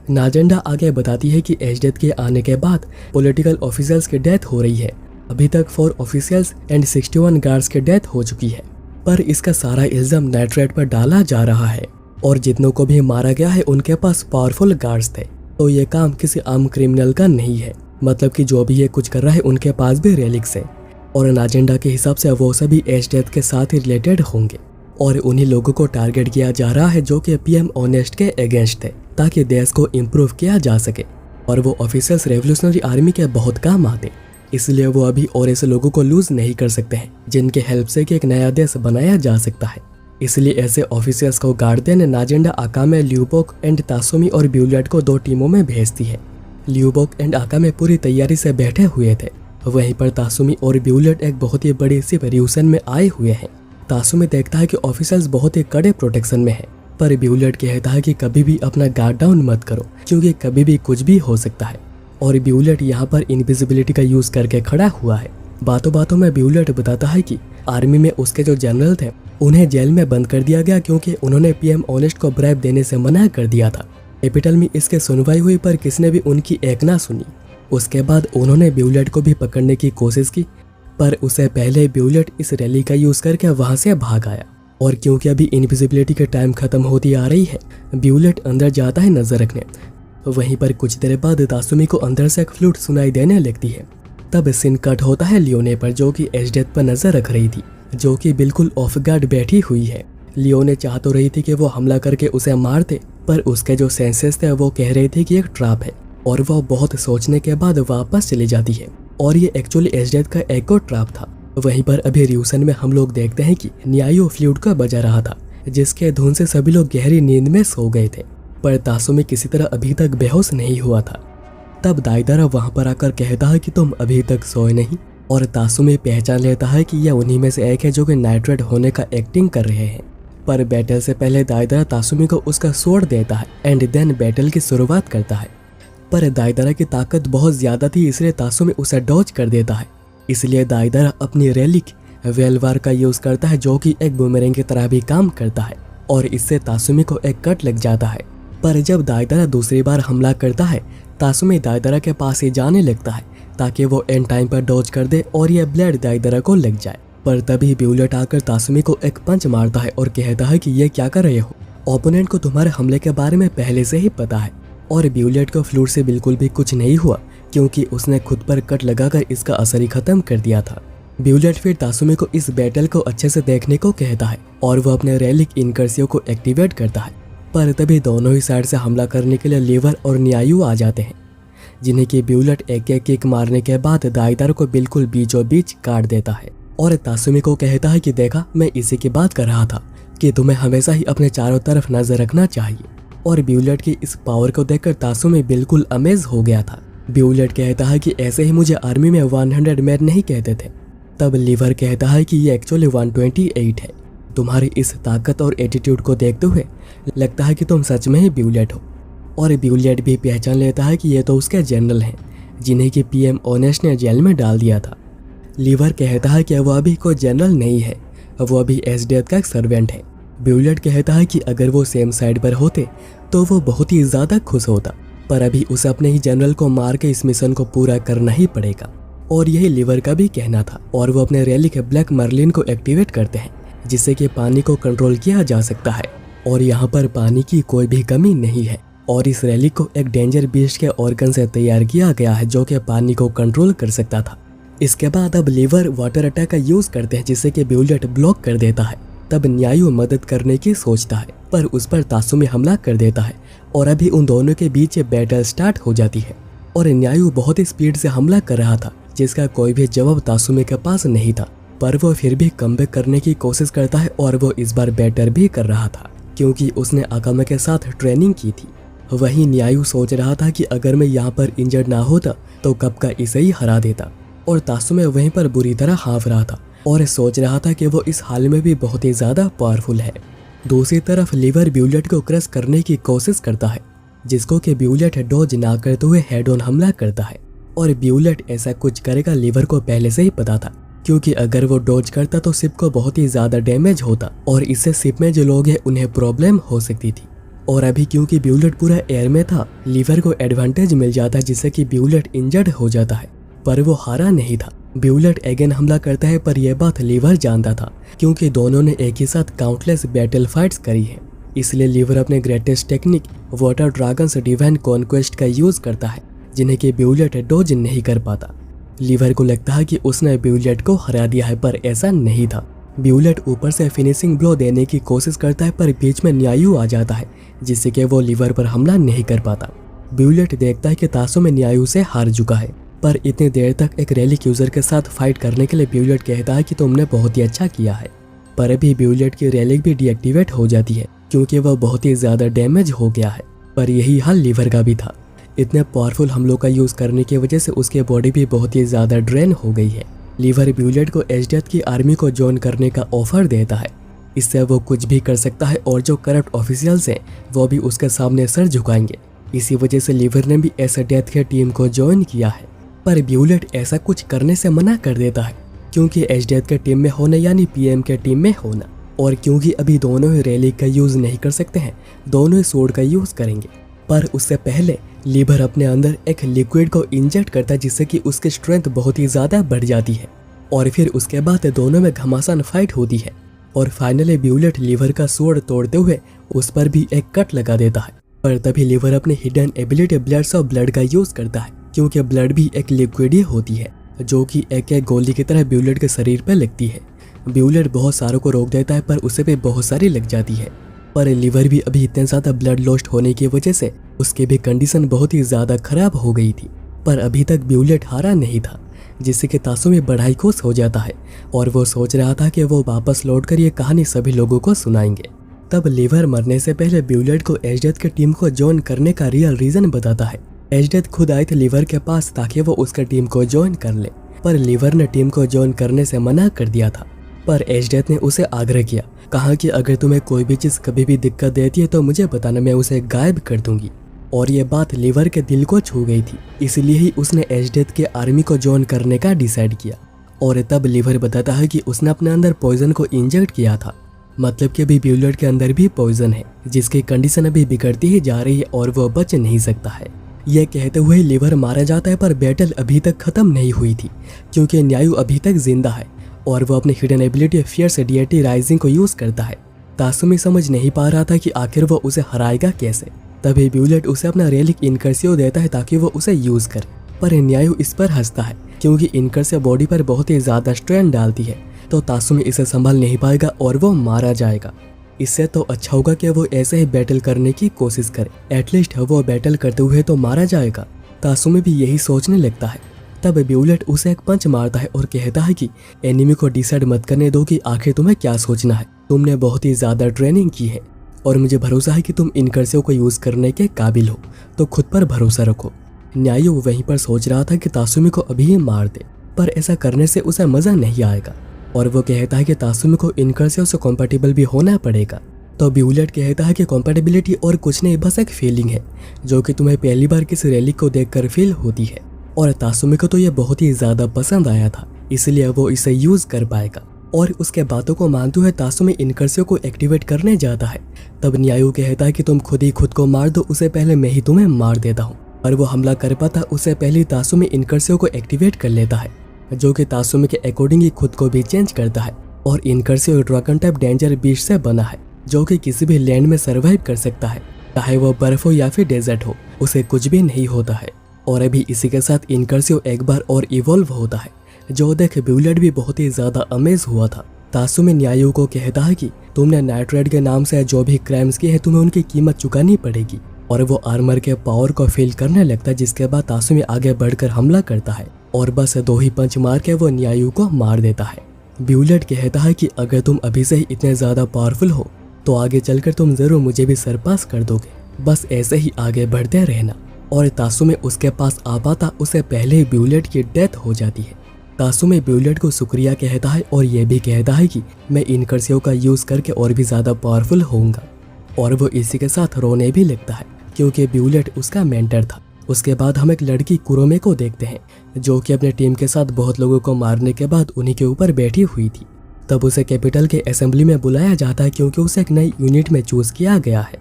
नाजेंडा आगे बताती है कि एजडेथ के आने के बाद पॉलिटिकल ऑफिसर्स की डेथ हो रही है। अभी तक 4 ऑफिशियल्स एंड 61 गार्ड्स की डेथ हो चुकी है, पर इसका सारा इल्जाम नाइट्रेड पर डाला जा रहा है और जितनों को भी मारा गया है उनके पास पावरफुल गार्ड्स थे। तो ये काम किसी आम क्रिमिनल का नहीं है, मतलब कि जो भी ये कुछ कर रहा है उनके पास भी रेलिक्स है और नाजेंडा के हिसाब से वो सभी एजडेथ के साथ ही रिलेटेड होंगे और उन्हीं लोगों को टारगेट किया जा रहा है जो कि पीएम ऑनेस्ट के अगेंस्ट थे, ताकि देश को इम्प्रूव किया जा सके और वो ऑफिसर्स रेवोल्यूशनरी आर्मी के बहुत काम आते। इसलिए वो अभी और ऐसे लोगों को लूज नहीं कर सकते हैं जिनके हेल्प से कि एक नया देश बनाया जा सकता है। इसलिए ऐसे ऑफिसर्स को गार्ड देने नाजेंडा आकामे, ल्यूबोक एंड तासुमी और ब्यूलेट को 2 टीमों में भेजती है। ल्यूबोक एंड आकामे पूरी तैयारी से बैठे हुए थे, वहीं पर तासुमी और ब्यूलेट एक बहुत ही बड़ी सी रियूशन में आए हुए हैं। तासुमी देखता है कि ऑफिसर्स बहुत ही कड़े प्रोटेक्शन में है, पर ब्यूलेट कहता है कि कभी भी अपना गार्ड डाउन मत करो, क्योंकि कभी भी कुछ भी हो सकता है। और ब्यूलेट यहाँ पर इनविजिबिलिटी का यूज करके खड़ा हुआ है। बातों बातों में ब्यूलेट बताता है कि आर्मी में उसके जो जनरल थे उन्हें जेल में बंद कर दिया गया, क्योंकि उन्होंने पीएम ऑनेस्ट को ब्राइब देने से मना कर दिया था। कैपिटल में इसके सुनवाई हुई पर किसने भी उनकी एक ना सुनी। उसके बाद उन्होंने ब्यूलेट को भी पकड़ने की कोशिश की, पर उससे पहले ब्यूलेट इस रैली का यूज करके वहां से भाग आया। और क्योंकि अभी इनविजिबिलिटी के टाइम खत्म होती आ रही है, ब्यूलेट अंदर जाता है नजर रखने। वहीं पर कुछ देर बाद तासुमी को अंदर से एक फ्लूट सुनाई देने लगती है। तब सीन कट होता है लियोने पर, जो कि एजडेथ पर नजर रख रही थी, जो कि बिल्कुल ऑफ गार्ड बैठी हुई है। लियोने चाह तो रही थी कि वो हमला करके उसे मार दे, पर उसके जो सेंसेस थे वो कह रहे थे कि एक ट्रैप है, और वो बहुत सोचने के बाद वापस चली जाती है। और ये एक्चुअली एजडेथ का एक और ट्रैप था। वहीं पर अभी रियूशन में हम लोग देखते हैं कि न्यायो फ्लूट का बजा रहा था, जिसके धुन से सभी लोग गहरी नींद में सो गए थे, पर तासुमी किसी तरह अभी तक बेहोश नहीं हुआ था। तब दाइदारा वहां पर आकर कहता है कि तुम अभी तक सोए नहीं, और तासुमी पहचान लेता है कि यह उन्हीं में से एक है जो कि नाइट्रेड होने का एक्टिंग कर रहे हैं। पर बैटल से पहले दाइदारा तासुमी को उसका स्वॉर्ड देता है एंड देन बैटल की शुरुआत करता है। पर दाइदारा की ताकत बहुत ज्यादा थी, इसलिए तासुमी उसे डॉज कर देता है। इसलिए दाइदारा अपनी रेलिक वेलवार का यूज करता है, जो कि एक बूमेरैंग की तरह भी काम करता है, और इससे तासुमी को एक कट लग जाता है। पर जब दाइदारा दूसरी बार हमला करता है, तासुमी दाइदारा के पास ही जाने लगता है ताकि वो एंड टाइम पर डॉज कर दे और यह ब्लेड दाइदारा को लग जाए। पर तभी ब्यूलेट आकर तासुमी को एक पंच मारता है और कहता है कि ये क्या कर रहे हो, ओपोनेंट को तुम्हारे हमले के बारे में पहले से ही पता है। और ब्यूलेट को फ्लूट से बिल्कुल भी कुछ नहीं हुआ, क्योंकि उसने खुद पर कट लगाकर इसका असर ही खत्म कर दिया था। ब्यूलेट फिर तासुमी को इस बैटल को अच्छे से देखने को कहता है और वो अपने रेलिक इनकर्सियो को एक्टिवेट करता है। पर तभी दोनों ही साइड से हमला करने के लिए लीवर और न्यायु आ जाते हैं, जिन्हें की ब्यूलेट एक एक किक मारने के बाद दाइदारा को बिल्कुल बीचों बीच काट देता है और तासुमी को कहता है कि देखा, मैं इसी की बात कर रहा था कि तुम्हें हमेशा ही अपने चारों तरफ नजर रखना चाहिए। और ब्यूलेट की इस पावर को देखकर तासुमी बिल्कुल अमेज हो गया था। ब्यूलेट कहता है कि ऐसे ही मुझे आर्मी में 100 मैन नहीं कहते थे। तब लीवर कहता है कि ये एक्चुअली 128 है। तुम्हारी इस ताकत और एटीट्यूड को देखते हुए लगता है कि तुम सच में ही ब्यूलेट हो। और ब्यूलेट भी पहचान लेता है कि ये तो उसके जनरल हैं, जिन्हें कि पीएम ओनेस्ट ने जेल में डाल दिया था। लीवर कहता है कि वो अभी कोई जनरल नहीं है, वो अभी एसडीएफ का एक सर्वेंट है। ब्यूलेट कहता है कि अगर वो सेम साइड पर होते तो वो बहुत ही ज़्यादा खुश होता, पर अभी उसे अपने ही जनरल को मार के इस मिशन को पूरा करना ही पड़ेगा। और यही लीवर का भी कहना था। और वो अपने रेलिक ब्लैक मर्लिन को एक्टिवेट करते हैं, जिससे कि पानी को कंट्रोल किया जा सकता है। और यहाँ पर पानी की कोई भी कमी नहीं है। और इस रेलिक को एक डेंजर बीस्ट के ऑर्गन से तैयार किया गया है, जो कि पानी को कंट्रोल कर सकता था। इसके बाद अब लीवर वाटर अटैक का यूज करते हैं, जिससे कि ब्यूलेट ब्लॉक कर देता है। तब न्यायु मदद करने की सोचता है, पर उस पर तासुमी हमला कर देता है और अभी उन दोनों के बीच बैटल स्टार्ट हो जाती है। और न्यायु बहुत ही स्पीड से हमला कर रहा था, जिसका कोई भी जवाब तासुमी के पास नहीं था। पर वो फिर भी कमबैक करने की कोशिश करता है और वो इस बार बेटर भी कर रहा था, क्योंकि उसने अकामे के साथ ट्रेनिंग की थी। वहीं न्यायु सोच रहा था कि अगर मैं यहाँ पर इंजर्ड ना होता तो कब का इसे ही हरा देता। और तासुमी वहीं पर बुरी तरह हाँफ रहा था और सोच रहा था कि वो इस हाल में भी बहुत ही ज्यादा पावरफुल है। दूसरी तरफ लीवर ब्यूलेट को क्रश करने की कोशिश करता है, जिसको कि ब्यूलेट डॉज ना करते हुए हेड ऑन हमला करता है। और ब्यूलेट ऐसा कुछ करेगा लीवर को पहले से ही पता था, क्योंकि अगर वो डॉज करता तो शिप को बहुत ही ज्यादा डैमेज होता और इससे शिप में जो लोग हैं उन्हें प्रॉब्लम हो सकती थी। और अभी क्योंकि ब्यूलेट पूरा एयर में था, लीवर को एडवांटेज मिल जाता है, जिससे कि ब्यूलेट इंजर्ड हो जाता है। पर वो हारा नहीं था। ब्यूलेट अगेन हमला करता है, पर यह बात लीवर जानता था, क्योंकि दोनों ने एक ही साथ काउंटलेस बैटल फाइट्स करी है। इसलिए लीवर अपने greatest technique water dragons divine conquest का यूज करता है, जिन्हें कि ब्यूलेट डॉज नहीं कर पाता। लीवर को लगता है कि उसने ब्यूलेट को हरा दिया है, पर ऐसा नहीं था। ब्यूलेट ऊपर से फिनिशिंग ब्लो देने की कोशिश करता है, पर बीच में न्यायु आ जाता है, जिससे कि वो लीवर पर हमला नहीं कर पाता। ब्यूलेट देखता है कि तासुमी न्यायु से हार चुका है, पर इतनी देर तक एक रेलिक यूजर के साथ फाइट करने के लिए ब्यूलेट कहता है कि तुमने बहुत ही अच्छा किया है। पर अभी ब्यूलेट की रेलिक भी डीएक्टिवेट हो जाती है, क्योंकि वह बहुत ही ज्यादा डैमेज हो गया है। पर यही हाल लीवर का भी था। इतने पावरफुल हमलों का यूज करने की वजह से उसकी बॉडी भी बहुत ही ज्यादा ड्रेन हो गई है। लीवर ब्यूलेट को एसडीएफ की आर्मी को ज्वाइन करने का ऑफर देता है। इससे वो कुछ भी कर सकता है और जो करप्ट ऑफिशियल्स हैं वो भी उसके सामने सर झुकाएंगे। इसी वजह से लीवर ने भी एसडीएफ की टीम को ज्वाइन किया है। पर ब्यूलेट ऐसा कुछ करने से मना कर देता है, क्योंकि एसडीएफ के टीम में होना यानी पीएम के टीम में होना, और क्योंकि अभी दोनों ही रेलिक का यूज नहीं कर सकते हैं, दोनों ही सोर्ड का यूज करेंगे। पर उससे पहले लीवर अपने अंदर एक लिक्विड को इंजेक्ट करता है, जिससे कि उसकी स्ट्रेंथ बहुत ही ज्यादा बढ़ जाती है। और फिर उसके बाद दोनों में घमासान फाइट होती है और फाइनली ब्यूलेट लीवर का सोर्ड तोड़ते हुए उस पर भी एक कट लगा देता है। पर तभी लीवर अपने hidden ability bloods of blood का यूज करता है, क्योंकि ब्लड भी एक लिक्विड ही होती है, जो कि एक एक गोली की तरह ब्यूलेट के शरीर पर लगती है। ब्यूलेट बहुत सारों को रोक देता है, पर उसे भी बहुत सारी लग जाती है। पर लीवर भी अभी इतने ज्यादा ब्लड लॉस्ट होने की वजह से उसकी भी कंडीशन बहुत ही ज्यादा खराब हो गई थी। पर अभी तक ब्यूलेट हारा नहीं था, जिससे कि तासुमी बढ़ाई खुश हो जाता है और वो सोच रहा था कि वो वापस लौटकर ये कहानी सभी लोगों को सुनाएंगे। तब लीवर मरने से पहले ब्यूलेट को एसडीएफ की टीम को ज्वाइन करने का रियल रीजन बताता है। एसडीएफ खुद आए थे लीवर के पास ताकि वो उसका टीम को ज्वाइन कर ले, पर लीवर ने टीम को ज्वाइन करने से मना कर दिया था। पर एसडीएफ ने उसे आग्रह किया, कहा कि अगर तुम्हें कोई भी चीज कभी भी दिक्कत देती है तो मुझे बताना, मैं उसे गायब कर दूंगी। और ये बात लिवर के दिल को छू गई थी, इसलिए ही उसने एजडेथ के आर्मी को ज्वाइन करने का डिसाइड किया। और तब लिवर बताता है कि उसने अपने अंदर पॉइजन को इंजेक्ट किया था, मतलब कि अभी ब्यूलेट के अंदर भी पॉइजन है, जिसकी कंडीशन अभी बिगड़ती ही जा रही है और वो बच नहीं सकता है। यह कहते हुए लिवर मारा जाता है, पर बैटल अभी तक खत्म नहीं हुई थी क्योंकि न्यायु अभी तक जिंदा है और वो अपनी hidden ability fierce deity rising को यूज करता है। तासुमी समझ नहीं पा रहा था कि आखिर वो उसे हराएगा कैसे। तभी ब्यूलेट उसे अपना रेलिक इनकर्सियो देता है ताकि वो उसे यूज करे, पर न्यायु इस पर हंसता है क्योंकि इनकर्सियो बॉडी पर बहुत ही ज्यादा स्ट्रेन डालती है, तो तासुमी इसे संभाल नहीं पाएगा और वो मारा जाएगा। इससे तो अच्छा होगा कि वो ऐसे ही बैटल करने की कोशिश करे, एटलीस्ट वो बैटल करते हुए तो मारा जाएगा। तासुमी भी यही सोचने लगता है। तब ब्यूलेट उसे एक पंच मारता है और कहता है कि एनिमी को डिसाइड मत करने दो कि आखिर तुम्हें क्या सोचना है, तुमने बहुत ही ज्यादा ट्रेनिंग की है और मुझे भरोसा है कि तुम इनकर्सियो को यूज करने के काबिल हो, तो खुद पर भरोसा रखो। न्यायु वहीं पर सोच रहा था कि तासुमी को अभी ही मार दे, पर ऐसा करने से उसे मजा नहीं आएगा और वो कहता है कि तासुमी को इनकर्सियो से कंपैटिबल भी होना पड़ेगा। तो ब्यूलेट कहता है कि कंपैटिबिलिटी और कुछ नहीं, बस एक फीलिंग है जो कि तुम्हें पहली बार किसी रैली को देखकर फील होती है, और तासुमी को तो ये बहुत ही ज्यादा पसंद आया था, इसलिए वो इसे यूज कर पाएगा। और उसके बातों को मानते हुए तासुमी इनकर्सियो को एक्टिवेट करने जाता है। तब न्यायु कहता है कि तुम खुद ही खुद को मार दो, उससे पहले मैं ही तुम्हें मार देता हूँ। और वो हमला कर पाता उससे पहले तासुमी इनकर्सियो को एक्टिवेट कर लेता है, जो कि तासुमी के अकॉर्डिंग ही खुद को भी चेंज करता है। और इनकर्सियो ड्रैगन टाइप डेंजर बीस्ट से बना है, जो कि किसी भी लैंड में सर्वाइव कर सकता है, चाहे वो बर्फ हो या फिर डेजर्ट हो, उसे कुछ भी नहीं होता है। और अभी इसी के साथ इनकर्सियो एक बार और इवॉल्व होता है, जो देख ब्यूलेट भी बहुत ही ज्यादा अमेज हुआ था। तासुमी न्यायु को कहता है कि तुमने नाइट्रेट के नाम से जो भी क्राइम्स किए हैं तुम्हें उनकी कीमत चुकानी पड़ेगी। और वो आर्मर के पावर को फील करने लगता है, जिसके बाद तासुमी आगे बढ़कर हमला करता है और बस 2 ही पंच मार के वो न्यायु को मार देता है। ब्यूलेट कहता है कि अगर तुम अभी से ही इतने ज्यादा पावरफुल हो तो आगे चलकर तुम जरूर मुझे भी सरपास कर दोगे, बस ऐसे ही आगे बढ़ते रहना। और तासुमी उसके पास आ पाता उससे पहले ही ब्यूलेट की डेथ हो जाती है। तासुमी ब्यूलेट को शुक्रिया कहता है और ये भी कहता है कि मैं इनकर्सियो का यूज करके और भी ज्यादा पावरफुल होऊंगा। और वो इसी के साथ रोने भी लगता है क्योंकि ब्यूलेट उसका मेंटर था। उसके बाद हम एक लड़की कुरोमे को देखते हैं, जो कि अपने टीम के साथ बहुत लोगों को मारने के बाद उन्हीं के ऊपर बैठी हुई थी। तब उसे कैपिटल के असेंबली में बुलाया जाता है क्योंकि उसे एक नई यूनिट में चूज किया गया है।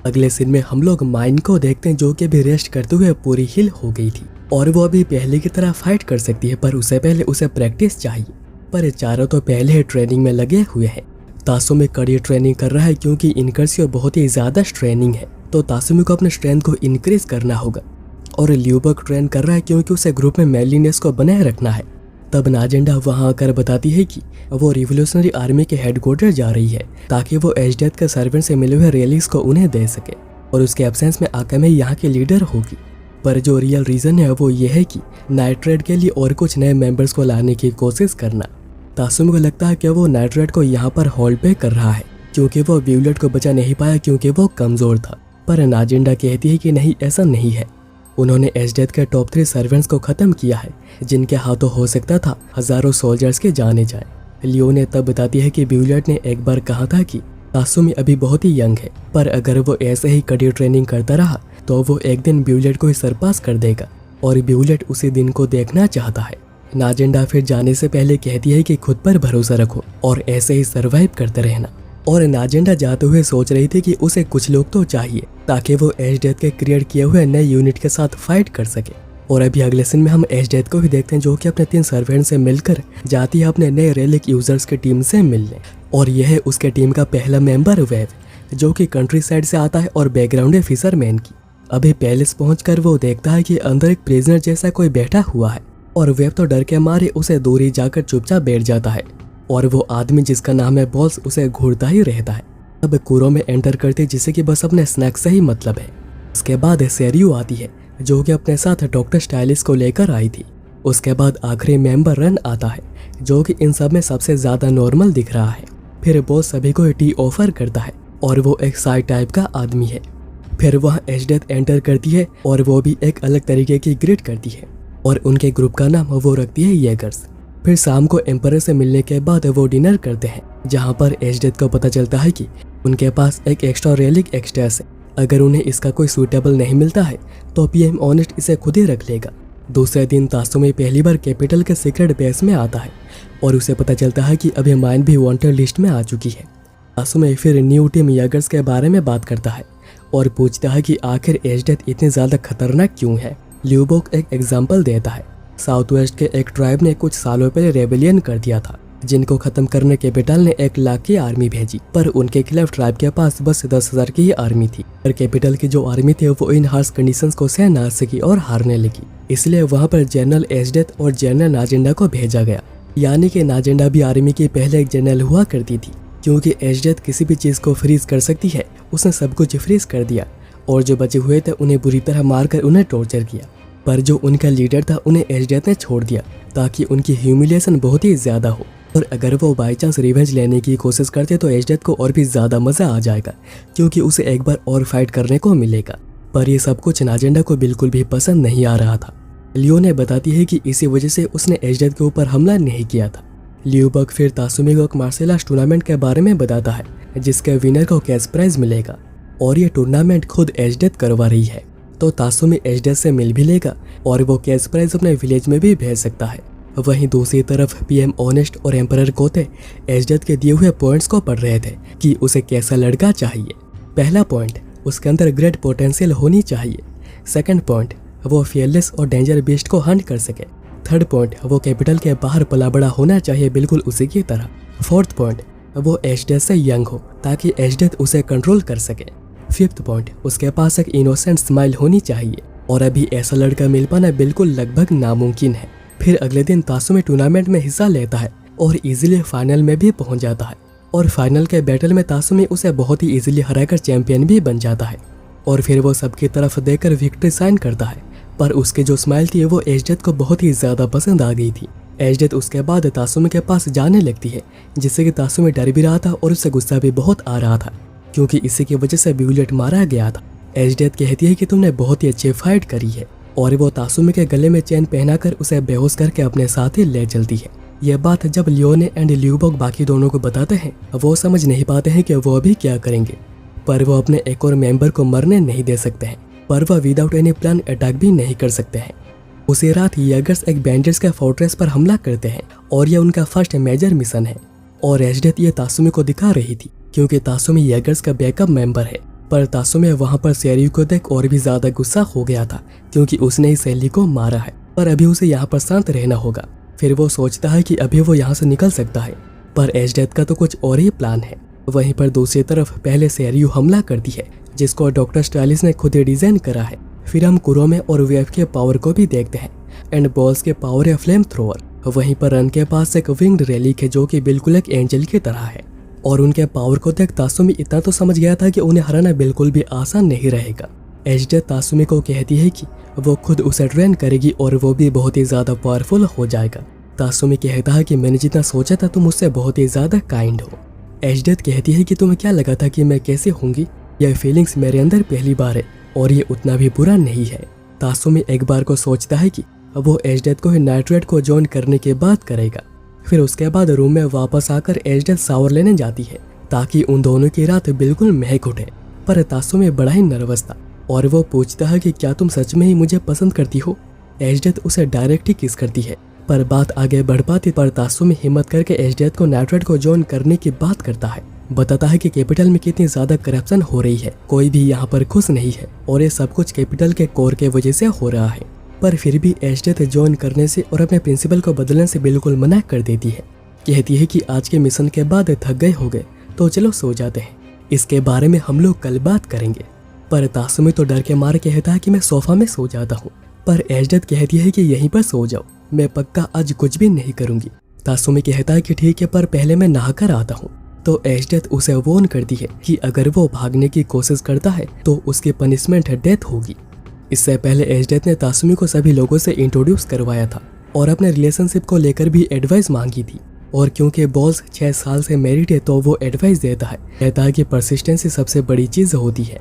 अगले सीन में हम लोग माइन को देखते हैं, जो कि अभी रेस्ट करते हुए पूरी हिल हो गई थी और वो अभी पहले की तरह फाइट कर सकती है, पर उससे पहले उसे प्रैक्टिस चाहिए। पर चारों तो पहले ही ट्रेनिंग में लगे हुए हैं। तासुमी कड़ी ट्रेनिंग कर रहा है क्योंकि इनकर्सियो बहुत ही ज्यादा ट्रेनिंग है, तो तासुमी को अपने स्ट्रेंथ को इंक्रीज करना होगा। और ल्यूबर्ग ट्रेन कर रहा है क्योंकि उसे ग्रुप में मैनलीनेस को बनाए रखना है। तब नाजेंडा वहां आकर बताती है कि वो रिवोल्यूशनरी आर्मी के हेडक्वार्टर जा रही है ताकि वो एजडेथ के सर्वेंट से मिले हुए रिलीज को उन्हें दे सके, और उसके एब्सेंस में आकामे यहाँ के लीडर होगी। पर जो रियल रीजन है वो ये है कि नाइट्रेट के लिए और कुछ नए मेंबर्स को लाने की कोशिश करना। तासुमी को लगता है कि वो नाइट्रेट को यहाँ पर होल्ड पे कर रहा है क्योंकि वो ब्यूलेट को बचा नहीं पाया क्योंकि वो कमजोर था। पर नाजेंडा कहती है कि नहीं, ऐसा नहीं है। उन्होंने एजडेथ के टॉप 3 सर्वेंट्स को खत्म किया है, जिनके हाथों हो सकता था हजारों सोल्जर्स के जाने जाए। लियो ने तब बताती है कि ब्यूलेट ने एक बार कहा था कि तासुमी अभी बहुत ही यंग है, पर अगर वो ऐसे ही कड़ी ट्रेनिंग करता रहा तो वो एक दिन ब्यूलेट को ही सरपास कर देगा, और ब्यूलेट उसी दिन को देखना चाहता है। नाजेंडा फिर जाने से पहले कहती है कि खुद पर भरोसा रखो और ऐसे ही सरवाइव करते रहना। और नाजेंडा जाते हुए सोच रही थी कि उसे कुछ लोग तो चाहिए ताकि वो एजडेथ के क्रिएट किए हुए नए यूनिट के साथ फाइट कर सके। और अभी अगले सीन में हम एजडेथ को भी देखते हैं, जो कि अपने 3 सर्वेंट से मिलकर जाती है अपने नए रेलिक यूजर्स की टीम से मिलने। और यह है उसके टीम का पहला मेंबर वेव, जो कि कंट्री साइड से आता है और बैकग्राउंड है फिशरमैन की। अभी पैलेस पहुंचकर वो देखता है कि अंदर एक प्रिजनर जैसा कोई बैठा हुआ है, और वेव तो डर के मारे उसे दूर ही जाकर चुपचाप बैठ जाता है। और वो आदमी जिसका नाम है बॉस उसे घूरता ही रहता है। अब कुरो में एंटर करते जिसे कि बस अपने स्नैक्स से ही मतलब है। उसके बाद सेरियो आती है, जो कि अपने साथ डॉक्टर स्टाइलिश को लेकर आई थी। उसके बाद आखिरी मेंबर रन आता है, जो कि इन सब में सबसे ज्यादा नॉर्मल दिख रहा है। फिर बॉस सभी को टी ऑफर करता है और वो एक साइड टाइप का आदमी है। फिर वह एजडेथ एंटर करती है और वो भी एक अलग तरीके की ग्रिट करती है, और उनके ग्रुप का नाम वो रखती है येगर्स। फिर शाम को एम्परर से मिलने के बाद वो डिनर करते हैं, जहां पर एजडेथ को पता चलता है कि उनके पास एक एक्स्ट्रा रेलिक एक्स्ट्रास है। अगर उन्हें इसका कोई सूटेबल नहीं मिलता है तो पीएम ऑनेस्ट इसे खुद ही रख लेगा। दूसरे दिन तासुमी पहली बार कैपिटल के सीक्रेट बेस में आता है और उसे पता चलता है कि अभी माइन भी वांटेड लिस्ट में आ चुकी है। तासुमी फिर न्यू टीम यागर्स के बारे में बात करता है और पूछता है कि आखिर एजडेथ इतनी ज़्यादा खतरनाक क्यों है। ल्यूबोक एक एग्जाम्पल देता है। साउथ वेस्ट के एक ट्राइब ने कुछ सालों पहले रेबेलियन कर दिया था, जिनको खत्म करने कैपिटल ने 1 लाख की आर्मी भेजी, पर उनके खिलाफ ट्राइब के पास बस 10,000 की ही आर्मी थी। पर कैपिटल की जो आर्मी थी वो इन हार्श कंडीशंस को सह ना सकी और हारने लगी। इसलिए वहां पर जनरल एजडेथ और जनरल नाजेंडा को भेजा गया। यानी कि नाजेंडा भी आर्मी की पहले एक जनरल हुआ करती थी। क्योंकि एजडेथ किसी भी चीज को फ्रीज कर सकती है, उसने सब कुछ फ्रीज कर दिया और जो बचे हुए थे उन्हें बुरी तरह मारकर उन्हें टॉर्चर किया। पर जो उनका लीडर था उन्हें एजडेथ ने छोड़ दिया ताकि उनकी ह्यूमिलिएशन बहुत ही ज्यादा हो, और अगर वो बाई चांस रिवेंज लेने की कोशिश करते तो एजडेथ को और भी ज्यादा मजा आ जाएगा, क्योंकि उसे एक बार और फाइट करने को मिलेगा। पर ये सब कुछ नाजेंडा को बिल्कुल भी पसंद नहीं आ रहा था। लियो ने बताती है कि इसी वजह से उसने एजडेथ के ऊपर हमला नहीं किया था। ल्यूबर्ग फिर तासुमी को एक मार्शल आर्ट्स टूर्नामेंट के बारे में बताता है जिसके विनर को कैश प्राइज मिलेगा, और ये टूर्नामेंट खुद एजडेथ करवा रही है। तो तासुमी एजडेथ से मिल भी लेगा और वो कैश प्राइज अपने विलेज में भी भेज सकता है। वहीं दूसरी तरफ पीएम ऑनेस्ट और एम्परर कोते एजडेथ के दिए हुए पॉइंट्स को पढ़ रहे थे कि उसे कैसा लड़का चाहिए। पहला पॉइंट, उसके अंदर ग्रेट पोटेंशियल होनी चाहिए। सेकंड पॉइंट, वो फियरलेस और डेंजर बीस्ट को हंट कर सके। थर्ड पॉइंट, वो कैपिटल के बाहर पला बड़ा होना चाहिए बिल्कुल उसी की तरह। फोर्थ पॉइंट, वो एजडेथ से यंग हो ताकि एजडेथ उसे कंट्रोल कर सके। फिफ्थ पॉइंट, उसके पास एक इनोसेंट स्माइल होनी चाहिए, और अभी ऐसा लड़का मिल पाना बिल्कुल लगभग नामुमकिन है। फिर अगले दिन तासुमी टूर्नामेंट में हिस्सा लेता है और इजीली फाइनल में भी पहुंच जाता है, और फाइनल के बैटल में तासुमी उसे बहुत ही इजीली हराकर चैंपियन भी बन जाता है। और फिर वो सबकी तरफ देखकर विक्ट्री साइन करता है, पर उसकी जो स्माइल थी वो एजडेथ को बहुत ही ज्यादा पसंद आ गई थी। एजडेथ उसके बाद तासुमी के पास जाने लगती है, जिससे कि तासुमी डर भी रहा था और उसे गुस्सा भी बहुत आ रहा था, क्योंकि इसी की वजह से ब्यूलेट मारा गया था। एजडेथ कहती है कि तुमने बहुत ही अच्छी फाइट करी है, और वो तासुमी के गले में चैन पहनाकर उसे बेहोश करके अपने साथ ही ले चलती है। यह बात जब लियोने एंड ल्यूबोक बाकी दोनों को बताते हैं, वो समझ नहीं पाते हैं कि वो अभी क्या करेंगे, पर वो अपने एक और मेंबर को मरने नहीं दे सकते हैं, पर वह विदाउट एनी प्लान अटैक भी नहीं कर सकते हैं। उसी रात यागर्स एक बैंडर्स के फोर्ट्रेस पर हमला करते हैं, और यह उनका फर्स्ट मेजर मिशन है। और एजडेथ ये तासुमी को दिखा रही थी, क्योंकि तासुमी यागर्स का बैकअप मेंबर है। पर तासुमी वहां पर सेरियू को देख और भी ज्यादा गुस्सा हो गया था, क्योंकि उसने ही सैली को मारा है, पर अभी उसे यहाँ पर शांत रहना होगा। फिर वो सोचता है कि अभी वो यहाँ से निकल सकता है, पर एजडेथ का तो कुछ और ही प्लान है। वहीं पर दूसरी तरफ पहले सेरियू हमला करती है, जिसको डॉक्टर स्टाइलिस ने खुद ही डिजाइन करा है। फिर हम कुरोमे और वेव के पावर को भी देखते हैं, एंड बॉल्स के पावर है फ्लेम थ्रोअर। वहीं पर रन के पास एक विंग्ड रेलिक है जो कि बिल्कुल एक एंजल की तरह है, और उनके पावर को देख तासुमी इतना तो समझ गया था कि उन्हें हराना बिल्कुल भी आसान नहीं रहेगा। एजडेथ तासुमी को कहती है कि वो खुद उसे ट्रेन करेगी और वो भी बहुत ही ज्यादा पावरफुल हो जाएगा। तासुमी कहता है कि मैंने जितना सोचा था तुम मुझसे बहुत ही ज्यादा काइंड हो। एजडेथ कहती है कि तुम्हें क्या लगा था कि मैं कैसे होंगी, यह फीलिंग्स मेरे अंदर पहली बार है और ये उतना भी बुरा नहीं है। तासुमी एक बार को सोचता है कि वो एजडेथ को ही नाइट्रेट को ज्वाइन करने के बाद करेगा। फिर उसके बाद रूम में वापस आकर एजडेथ शावर लेने जाती है ताकि उन दोनों की रात बिल्कुल महक उठे। पर तासुमी बड़ा ही नर्वस था और वो पूछता है कि क्या तुम सच में ही मुझे पसंद करती हो। एजडेथ उसे डायरेक्ट ही किस करती है, पर बात आगे बढ़ पाती पर तासुमी हिम्मत करके एजडेथ को नाइट्रेट को ज्वाइन करने की बात करता है। बताता है कि कैपिटल में कितनी ज्यादा करप्शन हो रही है, कोई भी यहाँ पर खुश नहीं है और ये सब कुछ कैपिटल के कोर के वजह से हो रहा है। पर फिर भी एजडेथ ज्वाइन करने से और अपने प्रिंसिपल को बदलने से बिल्कुल मना कर देती है। कहती है कि आज के मिशन के बाद थक गए हो गए तो चलो सो जाते हैं, इसके बारे में हम लोग कल बात करेंगे। पर तासुमी तो डर के मारे कहता है कि मैं सोफा में सो जाता हूँ, पर एजडेथ कहती है कि यहीं पर सो जाओ, मैं पक्का आज कुछ भी नहीं करूंगी। तासुमी कहता है कि ठीक है, पर पहले मैं नहाकर आता हूँ। तो एजडेथ उसे वॉर्न करती है कि अगर वो भागने की कोशिश करता है तो उसकी पनिशमेंट डेथ होगी। इससे पहले एजडेथ ने तासुमी को सभी लोगों से इंट्रोड्यूस करवाया था और अपने रिलेशनशिप को लेकर भी एडवाइस मांगी थी। और क्योंकि बॉस 6 साल से मैरिड है तो वो एडवाइस देता है, कहता है कि परसिस्टेंसी सबसे बड़ी चीज होती है।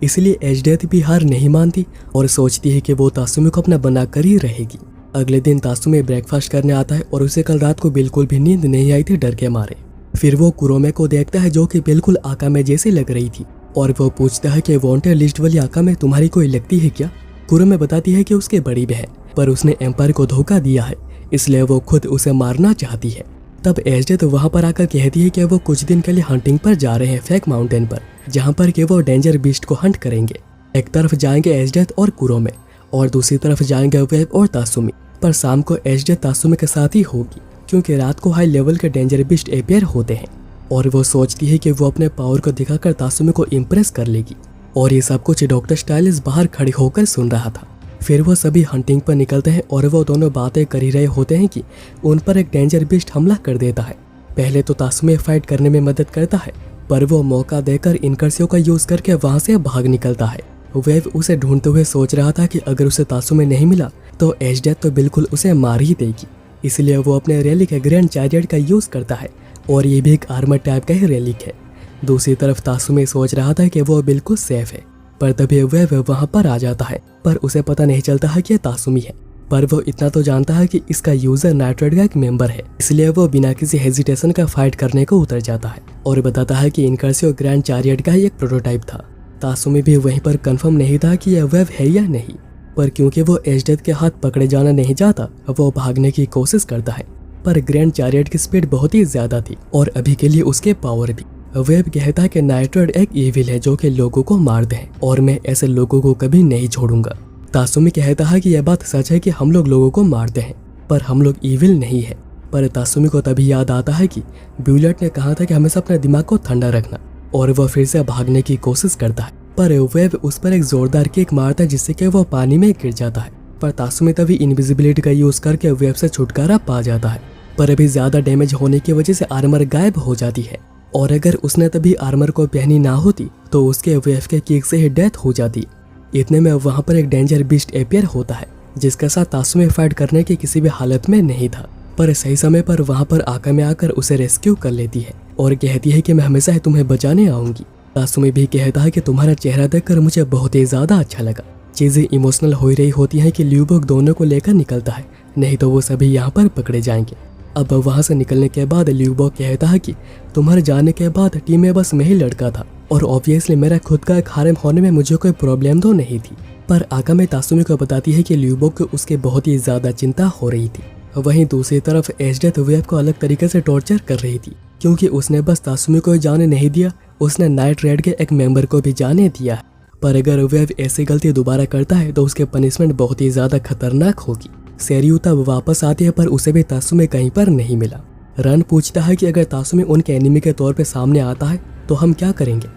इसलिए एजडेथ भी हार नहीं मानती और सोचती है कि वो तासुमी को अपना बना कर ही रहेगी। अगले दिन तासुमी ब्रेकफास्ट करने आता है और उसे कल रात को बिल्कुल भी नींद नहीं आई थी डर के मारे। फिर वो कुरोमे को देखता है जो कि बिल्कुल आकामे जैसी लग रही थी और वो पूछता है कि वांटेड लिस्ट वाली आका में तुम्हारी कोई लगती है क्या। कुरोमे बताती है कि उसकी बड़ी बहन, पर उसने एम्पायर को धोखा दिया है, इसलिए वो खुद उसे मारना चाहती है। तब एजडेथ वहां पर आकर कहती है कि वो कुछ दिन के लिए हंटिंग पर जा रहे हैं फेक माउंटेन पर, जहां पर कि वो डेंजर बीस्ट को हंट करेंगे। एक तरफ जाएंगे एजडेथ और कुरोमे और दूसरी तरफ जाएंगे वेब और तासुमी। पर शाम को एजडेथ तासुमी के साथ ही होगी, क्योंकि रात को हाई लेवल के डेंजर बीस्ट अपेयर होते हैं और वो सोचती है कि वो अपने पावर को दिखाकर तासुमी को इम्प्रेस कर लेगी। और ये सब कुछ डॉक्टर स्टाइलिस बाहर खड़े होकर सुन रहा था। फिर वो सभी हंटिंग पर निकलते हैं और वो दोनों बातें कर ही रहे होते हैं कि उन पर एक डेंजर बीस्ट हमला कर देता है। पहले तो तासुमी फाइट करने में मदद करता है, पर वो मौका देकर इनकर्सियों का यूज करके वहां से भाग निकलता है। वेव उसे ढूंढते हुए सोच रहा था कि अगर उसे तासुमी नहीं मिला तो एजडेथ तो बिल्कुल उसे मार ही देगी, इसलिए वो अपने रेलिक ग्रैंड चैरियट का यूज करता है और ये भी एक आर्मर टाइप का ही रेलिक है। दूसरी तरफ तासुमी सोच रहा था कि वो बिल्कुल सेफ है, पर तभी वेव वहां पर आ जाता है, पर उसे पता नहीं चलता है कि ये तासुमी है। पर वो इतना तो जानता है कि इसका यूजर नाइट्रेट का एक मेंबर है, इसलिए वो बिना किसी हेजिटेशन का फाइट करने को उतर जाता है और बताता है कि इनकर्सियो ग्रैंड चैरियट का ही एक प्रोटोटाइप था। तासुमी भी वहीं पर कंफर्म नहीं था कि यह वेव है या नहीं, पर क्योंकि वो एजडेथ के हाथ पकड़े जाना नहीं चाहता, वो भागने की कोशिश करता है। पर ग्रैंड चैरियट की स्पीड बहुत ही ज्यादा थी और अभी के लिए उसके पावर भी। वेब कहता है कि नाइट्रेट एक इविल है जो कि लोगों को मारते हैं और मैं ऐसे लोगों को कभी नहीं छोड़ूंगा। तासुमी कहता है कि यह बात सच है कि हम लोगों को मारते हैं, पर हम लोग इविल नहीं है। पर तासुमी को तभी याद आता है कि ब्यूलेट ने कहा था कि हमेशा अपने दिमाग को ठंडा रखना, और वह फिर से भागने की कोशिश करता है। पर वेब उस पर एक जोरदार किक मारता है जिससे कि वो पानी में गिर जाता है। पर तासुमी तभी इनविजिबिलिटी का यूज करके वेब से छुटकारा पा जाता है, पर अभी ज्यादा डैमेज होने की वजह से आर्मर गायब हो जाती है और अगर उसने तभी आर्मर को पहनी ना होती तो उसके वेव के किक से ही डेथ हो जाती। इतने में वहां पर एक डेंजर बीस्ट अपेयर होता है जिसके साथ तासुमी फाइट करने की किसी भी हालत में नहीं था, पर सही समय पर वहां पर आका में आकर उसे रेस्क्यू कर लेती है और कहती है कि मैं हमेशा ही तुम्हें बचाने आऊंगी। तासुमी भी कहता है कि तुम्हारा चेहरा देखकर मुझे बहुत ही ज्यादा अच्छा लगा। चीजें इमोशनल हो रही होती हैं कि ल्यूबोक दोनों को लेकर निकलता है, नहीं तो वो सभी यहाँ पर पकड़े जाएंगे। अब वहां से निकलने के बाद ल्यूबोक कहता है कि तुम्हारे जाने के बाद टीम में बस मैं ही लड़का था और ऑब्वियसली मेरा खुद का एक हारेम होने में मुझे कोई प्रॉब्लम तो नहीं थी। पर आका में तासुमी को बताती है कि ल्यूबोक को उसके बहुत ही ज्यादा चिंता हो रही थी। वहीं दूसरी तरफ एजडेथ वेब को अलग तरीके से टॉर्चर कर रही थी, क्योंकि उसने बस तासुमी को जाने नहीं दिया, उसने नाइट रेड के एक मेंबर को भी जाने दिया है। पर अगर वेब ऐसी गलती दोबारा करता है तो उसके पनिशमेंट बहुत ही ज्यादा खतरनाक होगी। सेरियू तब वापस आती है पर उसे भी तासुमी कहीं पर नहीं मिला। रन पूछता है कि अगर तासुमी उनके एनिमी के तौर पे सामने आता है तो हम क्या करेंगे।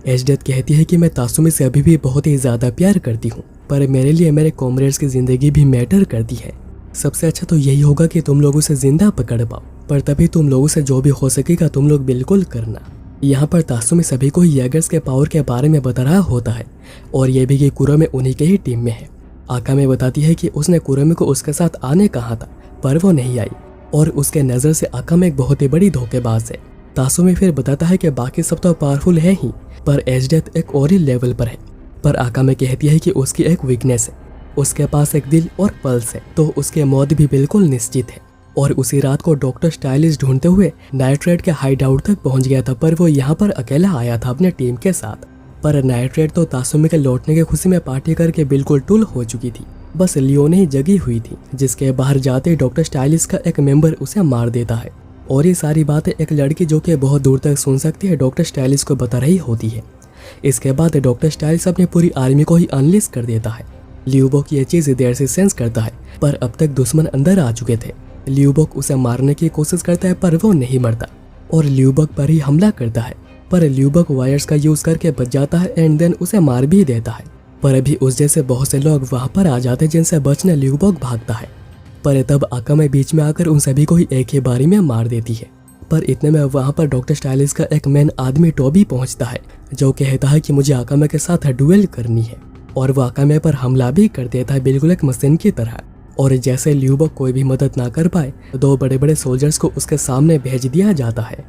एजडेथ कहती है कि मैं तासुमी से अभी भी बहुत ही ज्यादा प्यार करती हूँ, पर मेरे लिए मेरे कॉमरेड्स की जिंदगी भी मैटर करती है। सबसे अच्छा तो यही होगा कि तुम लोग उसे जिंदा पकड़ पाओ, पर तभी तुम लोगों से जो भी हो सकेगा तुम लोग बिल्कुल करना। यहाँ पर तासुमी सभी को येगर्स के पावर के बारे में बता रहा होता है और ये भी कि कुरोमे उन्हीं के ही टीम में है। आका में बताती है कि उसने कुरोमे को उसके साथ आने कहा था पर वो नहीं आई और उसके नज़र से आका में एक बहुत ही बड़ी धोखेबाज है। तासुमी फिर बताता है कि बाकी सब तो पावरफुल है ही, पर एजडेथ एक और ही लेवल पर है। पर आका में कहती है कि उसकी एक वीकनेस है, उसके पास एक दिल और पल्स है, तो उसकी मौत भी बिल्कुल निश्चित है। और उसी रात को डॉक्टर स्टाइलिस ढूंढते हुए नाइट्रेट के हाइड आउट तक पहुंच गया था, पर वो यहाँ पर अकेला आया था अपने टीम के साथ। पर नाइट्रेट तो तासुमी के लौटने की खुशी में पार्टी करके बिल्कुल टुल हो चुकी थी, बस लियोने ही जगी हुई थी, जिसके बाहर जाते डॉक्टर स्टाइलिस का एक मेंबर उसे मार देता है। और ये सारी बातें एक लड़की जो कि बहुत दूर तक सुन सकती है डॉक्टर स्टाइलिस को बता रही होती है। इसके बाद डॉक्टर स्टाइलिस अपनी पूरी आर्मी को ही अनलिस्ट कर देता है। ल्यूबोक ये चीज देर से सेंस करता है, पर अब तक दुश्मन अंदर आ चुके थे। ल्यूबोक उसे मारने की कोशिश करता है पर वो नहीं मरता और ल्यूबोक पर ही हमला करता है, पर ल्यूबोक वायर्स का यूज करके बच जाता है एंड देन उसे मार भी देता है। पर अभी उस जैसे बहुत से लोग वहां पर आ जाते हैं जिनसे बचने ल्यूबोक भागता है, पर तब आका में बीच में आकर उन सभी को ही एक ही बारी में मार देती है। पर इतने में वहां पर डॉक्टर स्टाइलिस का एक मेन आदमी टोबी पहुंचता है जो कहता है कि मुझे आकामे के साथ डुएल करनी है, और वो आकामे पर हमला भी कर देता है बिल्कुल एक मशीन की तरह। और जैसे ल्यूबोक कोई भी मदद ना कर पाए तो दो बड़े बड़े सोल्जर्स को उसके सामने भेज दिया जाता है।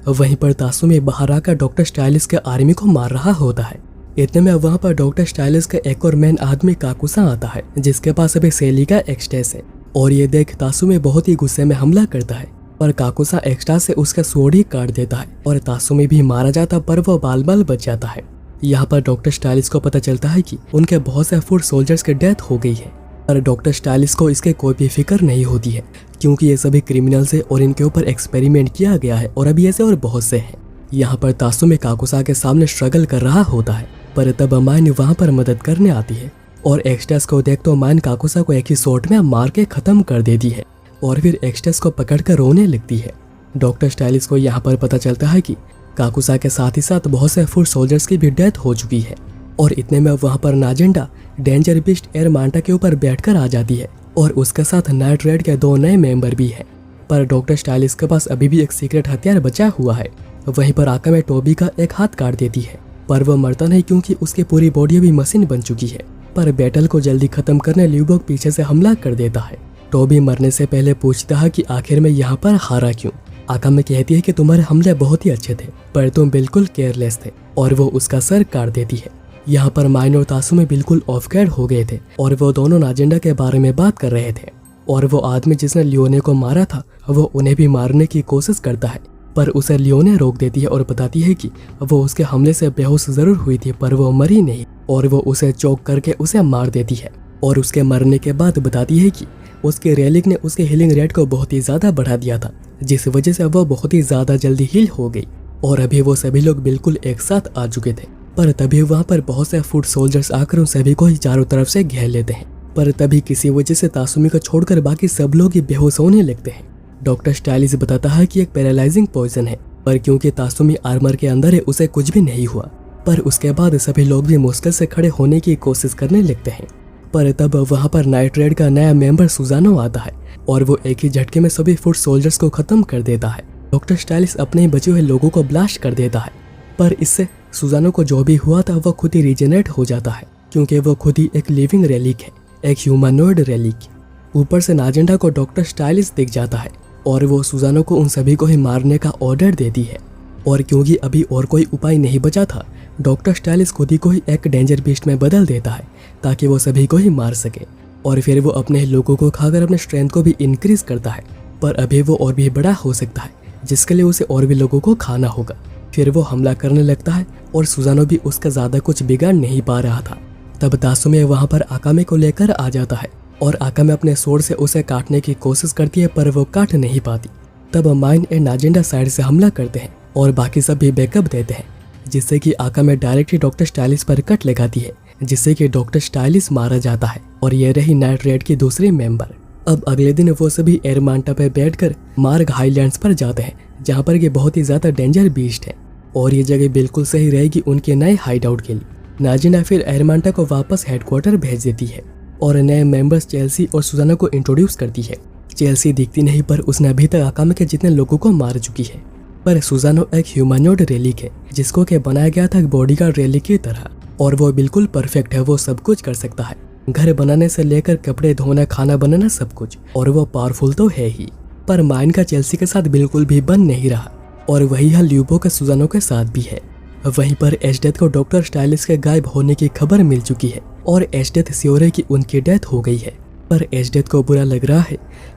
वहीं पर तासुमी बाहर आकर डॉक्टर स्टाइलिस के आर्मी को मार रहा होता है। इतने में वहां पर डॉक्टर स्टाइलिस का एक और मेन आदमी काकुसा आता है जिसके पास अभी सेली का एक्सटेस है, और ये देख तासुमी बहुत ही गुस्से में हमला करता है, पर काकुसा एक्स्ट्रा से उसका स्वॉर्ड ही काट देता है और तासुमी भी मारा जाता पर वो बाल बाल बच जाता है। यहाँ पर डॉक्टर स्टाइलिश को पता चलता है कि उनके बहुत से फुट सोल्जर्स की डेथ हो गई है, पर डॉक्टर स्टाइलिश को इसके कोई भी फिक्र नहीं होती है, क्योंकि ये सभी क्रिमिनल्स है और इनके ऊपर एक्सपेरिमेंट किया गया है और अभी ऐसे और बहुत से हैं। यहाँ पर तासुमे काकुसा के सामने स्ट्रगल कर रहा होता है, पर तब माइन वहाँ पर मदद करने आती है और एक्सटस को देख तो माइन काकुसा को एक ही शॉट में मार के खत्म कर देती है और फिर एक्सटस को पकड़कर रोने लगती है। डॉक्टर स्टाइलिश को यहाँ पर पता चलता है कि काकुसा के साथ ही साथ बहुत से फुट सोल्जर्स की भी डेथ हो चुकी है और इतने में वहाँ पर नाजेंडा डेंजर बीस्ट एयर मांटा के ऊपर बैठकर आ जाती है और उसके साथ नाइट रेड के 2 नए मेंबर भी हैं। पर डॉक्टर स्टाइलिश के पास अभी भी एक सीक्रेट हथियार बचा हुआ है। वहीं पर आका में टोबी का एक हाथ काट देती है, पर वो मरता नहीं क्योंकि उसकी पूरी बॉडी भी मशीन बन चुकी है। पर बैटल को जल्दी खत्म करने ल्यूबोक पीछे से हमला कर देता है। टोबी मरने से पहले पूछता है कि आखिर में यहाँ पर हारा क्यों। आका में कहती है कि तुम्हारे हमले बहुत ही अच्छे थे, पर तुम बिल्कुल केयरलेस थे, और वो उसका सर काट देती है। यहाँ पर माइन और तासुमे बिल्कुल ऑफ गार्ड हो गए थे और वो दोनों नाजेंडा के बारे में बात कर रहे थे और वो आदमी जिसने लियोने को मारा था वो उन्हें भी मारने की कोशिश करता है, पर उसे लियोने रोक देती है और बताती है कि वो उसके हमले से बेहोश जरूर हुई थी पर वो मरी नहीं, और वो उसे चौक करके उसे मार देती है और उसके मरने के बाद बताती है कि उसके रेलिक ने उसके हीलिंग रेट को बहुत ही ज्यादा बढ़ा दिया था, जिस वजह से वो बहुत ही ज्यादा जल्दी हील हो गई और अभी वो सभी लोग बिल्कुल एक साथ आ चुके थे। पर तभी वहाँ पर बहुत से फुट सोल्जर्स आकर उन सभी को ही चारों तरफ से घेर लेते हैं, पर तभी किसी वजह से तासुमी को छोड़कर बाकी सब लोग ही बेहोश होने लगते हैं। डॉक्टर स्टाइलिश बताता है कि एक पैरालाइजिंग पॉइजन है, पर क्योंकि तासुमी आर्मर के अंदर है उसे कुछ भी नहीं हुआ। पर उसके बाद सभी लोग भी मुश्किल से खड़े होने की कोशिश करने लगते हैं। पर तब वहाँ पर नाइट रेड का नया मेंबर सुजानो आता है और वो एक ही झटके में सभी फुट सोल्जर्स को खत्म कर देता है। डॉक्टर स्टाइलिश अपने ही बचे हुए लोगों को ब्लास्ट कर देता है, पर इससे सुजानो को जो भी हुआ था वो खुद ही रिजेनरेट हो जाता है, क्योंकि वो खुद ही एक लिविंग रेलिक है, एक ह्यूमनॉइड रेलिक। ऊपर से नाजेंडा को डॉक्टर स्टाइलिश दिख जाता है और वो सुजानो को उन सभी को ही मारने का ऑर्डर देती है, और क्योंकि अभी और कोई उपाय नहीं बचा था डॉक्टर स्टाइलिश खुद ही को ही एक डेंजर बीस्ट में बदल देता है ताकि वो सभी को ही मार सके, और फिर वो अपने लोगों को खाकर अपने स्ट्रेंथ को भी इंक्रीज करता है। पर अभी वो और भी बड़ा हो सकता है, जिसके लिए उसे और भी लोगों को खाना होगा। फिर वो हमला करने लगता है और सुजानो भी उसका ज्यादा कुछ बिगाड़ नहीं पा रहा था। तब तासुमे वहाँ पर आकामे को लेकर आ जाता है और आकामे अपने स्वॉर्ड से उसे काटने की कोशिश करती है, पर वो काट नहीं पाती। तब माइन एंड नाजेंडा साइड से हमला करते हैं और बाकी सब भी बैकअप देते हैं, जिससे कि आकामे डायरेक्ट ही डॉक्टर स्टाइलिश पर कट लगाती है, जिससे कि डॉक्टर स्टाइलिश मारा जाता है। और ये रही नाइट रेड की दूसरी मेंबर। अब अगले दिन वो सभी एयर मांटा पे बैठकर मार्ग हाईलैंड्स पर जाते हैं, जहाँ पर ये बहुत ही ज्यादा डेंजर बीस्ट है और ये जगह बिल्कुल सही रहेगी उनके नए हाइड आउट के लिए। नाजिना फिर एयर मांटा को वापस हेडक्वार्टर भेज देती है और नए मेंबर्स चेल्सी और सुजाना को इंट्रोड्यूस करती है। चेल्सी दिखती नहीं, पर उसने अभी तक आकामे के जितने लोगों को मार चुकी है। पर सुजानो एक ह्यूमनॉइड रेलिक है, जिसको के बनाया गया था बॉडीगार्ड रेलिक की तरह, और वो बिल्कुल परफेक्ट है। वो सब कुछ कर सकता है, घर बनाने से लेकर कपड़े धोना, खाना बनाना, सब कुछ, और वो पावरफुल तो है ही। पर माइन का चेल्सी के साथ बिल्कुल भी बन नहीं रहा, और वही हाल ल्यूबो का सुजानो के साथ भी है। वहीं पर एशडेथ को डॉक्टर स्टाइलिश के गायब होने की खबर मिल चुकी है और एशडेथ श्योर है कि उनकी डेथ हो गई है। पर एशडेथ को बुरा लग रहा है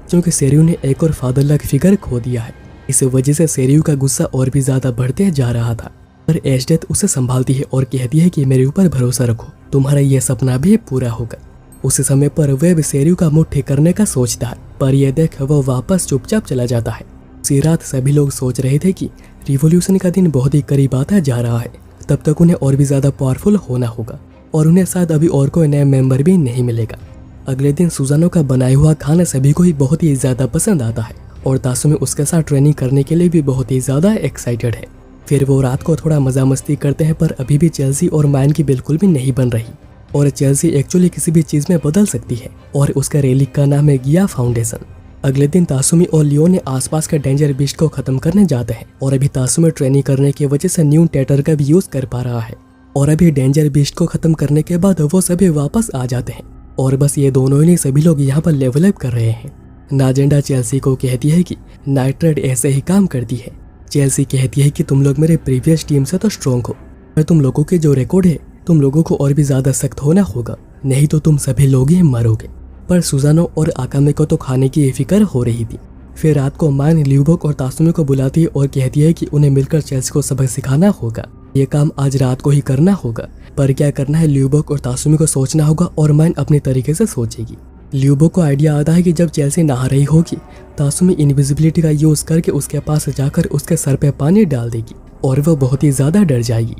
क्योंकि सेरियू ने एक और फादर लाइक फिगर खो दिया है। इस वजह से सेरियू का गुस्सा और भी ज्यादा बढ़ते जा रहा था। पर एशडेथ उसे संभालती है और कहती है कि मेरे ऊपर भरोसा रखो, तुम्हारा यह सपना भी पूरा होगा। उस समय पर वेब सेरियू का मुंह ठीक करने का सोचता है, पर यह देख वो वापस चुपचाप चला जाता है। उसी रात सभी लोग सोच रहे थे कि रिवॉल्यूशन का दिन बहुत ही करीब आता जा रहा है, तब तक उन्हें और भी ज्यादा पावरफुल होना होगा और उन्हें शायद अभी और कोई नया मेंबर भी नहीं मिलेगा। अगले दिन सुजानो का बनाया हुआ खाना सभी को ही बहुत ही ज्यादा पसंद आता है और तासुमे उसके साथ ट्रेनिंग करने के लिए भी बहुत ही ज्यादा एक्साइटेड है। फिर वो रात को थोड़ा मजा मस्ती करते हैं, पर अभी भी चेल्सी और माइन की बिल्कुल भी नहीं बन रही, और चेल्सी एक्चुअली किसी भी चीज में बदल सकती है और उसका रेलिक का नाम है गिया फाउंडेशन। अगले दिन तासुमी और लियोने आसपास के डेंजर बीस्ट को खत्म करने जाते हैं और अभी तासुमी ट्रेनिंग करने की वजह से न्यू टेटर का भी यूज कर पा रहा है, और अभी डेंजर बीस्ट को खत्म करने के बाद वो सभी वापस आ जाते हैं और बस ये दोनों ही सभी लोग यहाँ पर लेवल अप कर रहे हैं। नाजेंडा चेल्सी को कहती है कि नाइट रेड ऐसे ही काम करती है। चेल्सी कहती है कि तुम लोग मेरे प्रीवियस टीम से तो स्ट्रॉन्ग हो, पर तुम लोगों के जो रिकॉर्ड है तुम लोगों को और भी ज्यादा सख्त होना होगा, नहीं तो तुम सभी लोग ही मरोगे। पर सुजानो और आकामे को तो खाने की फिक्र हो रही थी, फिर रात को माइन ल्यूबोक और तासुमी को बुलाती है और कहती है कि उन्हें मिलकर चेल्सी को सबक सिखाना होगा। ये काम आज रात को ही करना होगा, पर क्या करना है ल्यूबोक और तासुमी को सोचना होगा और माइन अपने तरीके से सोचेगी। ल्यूबोक को आइडिया आता है कि जब चेल्सी नहा रही होगी, तासुमी इनविजिबिलिटी का यूज करके उसके पास जाकर उसके सर पे पानी डाल देगी और वह बहुत ही ज्यादा डर जाएगी।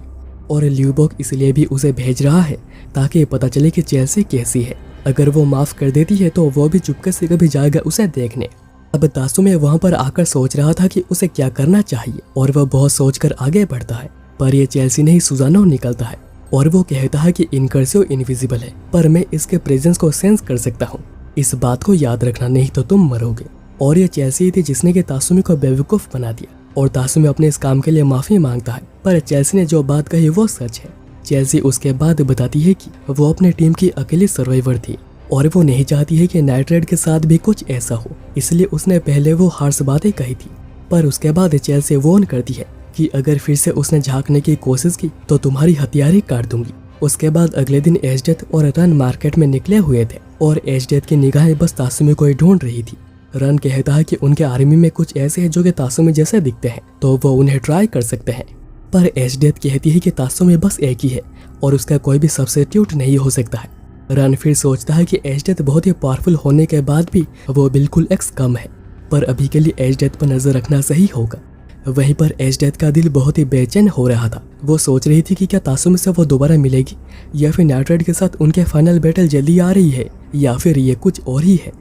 और ल्यूबोक इसलिए भी उसे भेज रहा है ताकि पता चले कि चेल्सी कैसी है। अगर वो माफ कर देती है तो वो भी चुपके से कभी जाएगा उसे देखने। अब तासुमी वहाँ पर आकर सोच रहा था कि उसे क्या करना चाहिए और वह बहुत सोचकर आगे बढ़ता है, पर यह चेल्सी नहीं सुजानो निकलता है और वो कहता है कि इनकर्सियो इनविजिबल है, पर मैं इसके प्रेजेंस को सेंस कर सकता हूँ। इस बात को याद रखना, नहीं तो तुम मरोगे। और ये चेल्सी थी जिसने कि तासुमी को बेवकूफ बना दिया और तासुमी अपने इस काम के लिए माफी मांगता है, पर चेल्सी ने जो बात कही वो सच है। चेल्सी उसके बाद बताती है कि वो अपने टीम की अकेली सर्वाइवर थी और वो नहीं चाहती है कि नाइट रेड के साथ भी कुछ ऐसा हो, इसलिए उसने पहले वो हार्श बातें कही थी। पर उसके बाद चेल्सी वॉर्न करती है कि अगर फिर से उसने झांकने की कोशिश की तो तुम्हारी हथियारें काट दूंगी। उसके बाद अगले दिन एजडेथ और रन मार्केट में निकले हुए थे और एजडेथ की निगाहें बस तासुमी को ही ढूंढ रही थी। रन कहता है कि उनके आर्मी में कुछ ऐसे हैं जो कि तासुमी जैसे दिखते हैं, तो वो उन्हें ट्राई कर सकते हैं। पर एजडेथ कहती है कि तासुमी बस एक ही है और उसका कोई भी सब्स्टिट्यूट नहीं हो सकता है। रन फिर सोचता है कि एजडेथ बहुत ही पावरफुल होने के बाद भी वो बिल्कुल एक्स कम है, पर अभी के लिए एजडेथ पर नजर रखना सही होगा। वहीं पर एजडेथ का दिल बहुत ही बेचैन हो रहा था। वो सोच रही थी कि क्या तासुमी से वो दोबारा मिलेगी या फिर नाइट रेड के साथ उनके फाइनल बैटल जल्दी आ रही है या फिर ये कुछ और ही है।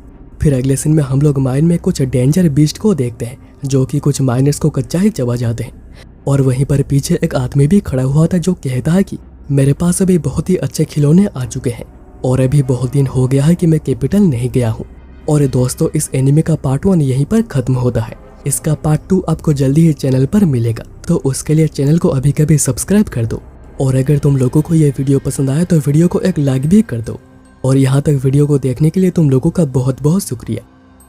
फिर अगले सीन में हम लोग माइन में कुछ डेंजर बीस्ट को देखते हैं जो कि कुछ माइनर्स को कच्चा ही चबा जाते हैं। और वहीं पर पीछे एक आदमी भी खड़ा हुआ था जो कहता है कि मेरे पास अभी बहुत ही अच्छे खिलौने आ चुके हैं और अभी बहुत दिन हो गया है कि मैं कैपिटल नहीं गया हूँ। और दोस्तों, इस एनिमे का पार्ट 1 यहीं पर खत्म होता है। इसका पार्ट 2 आपको जल्दी ही चैनल पर मिलेगा, तो उसके लिए चैनल को अभी कभी सब्सक्राइब कर दो। और अगर तुम लोगों को ये वीडियो पसंद आया तो वीडियो को एक लाइक भी कर दो। और यहाँ तक वीडियो को देखने के लिए तुम लोगों का बहुत बहुत शुक्रिया।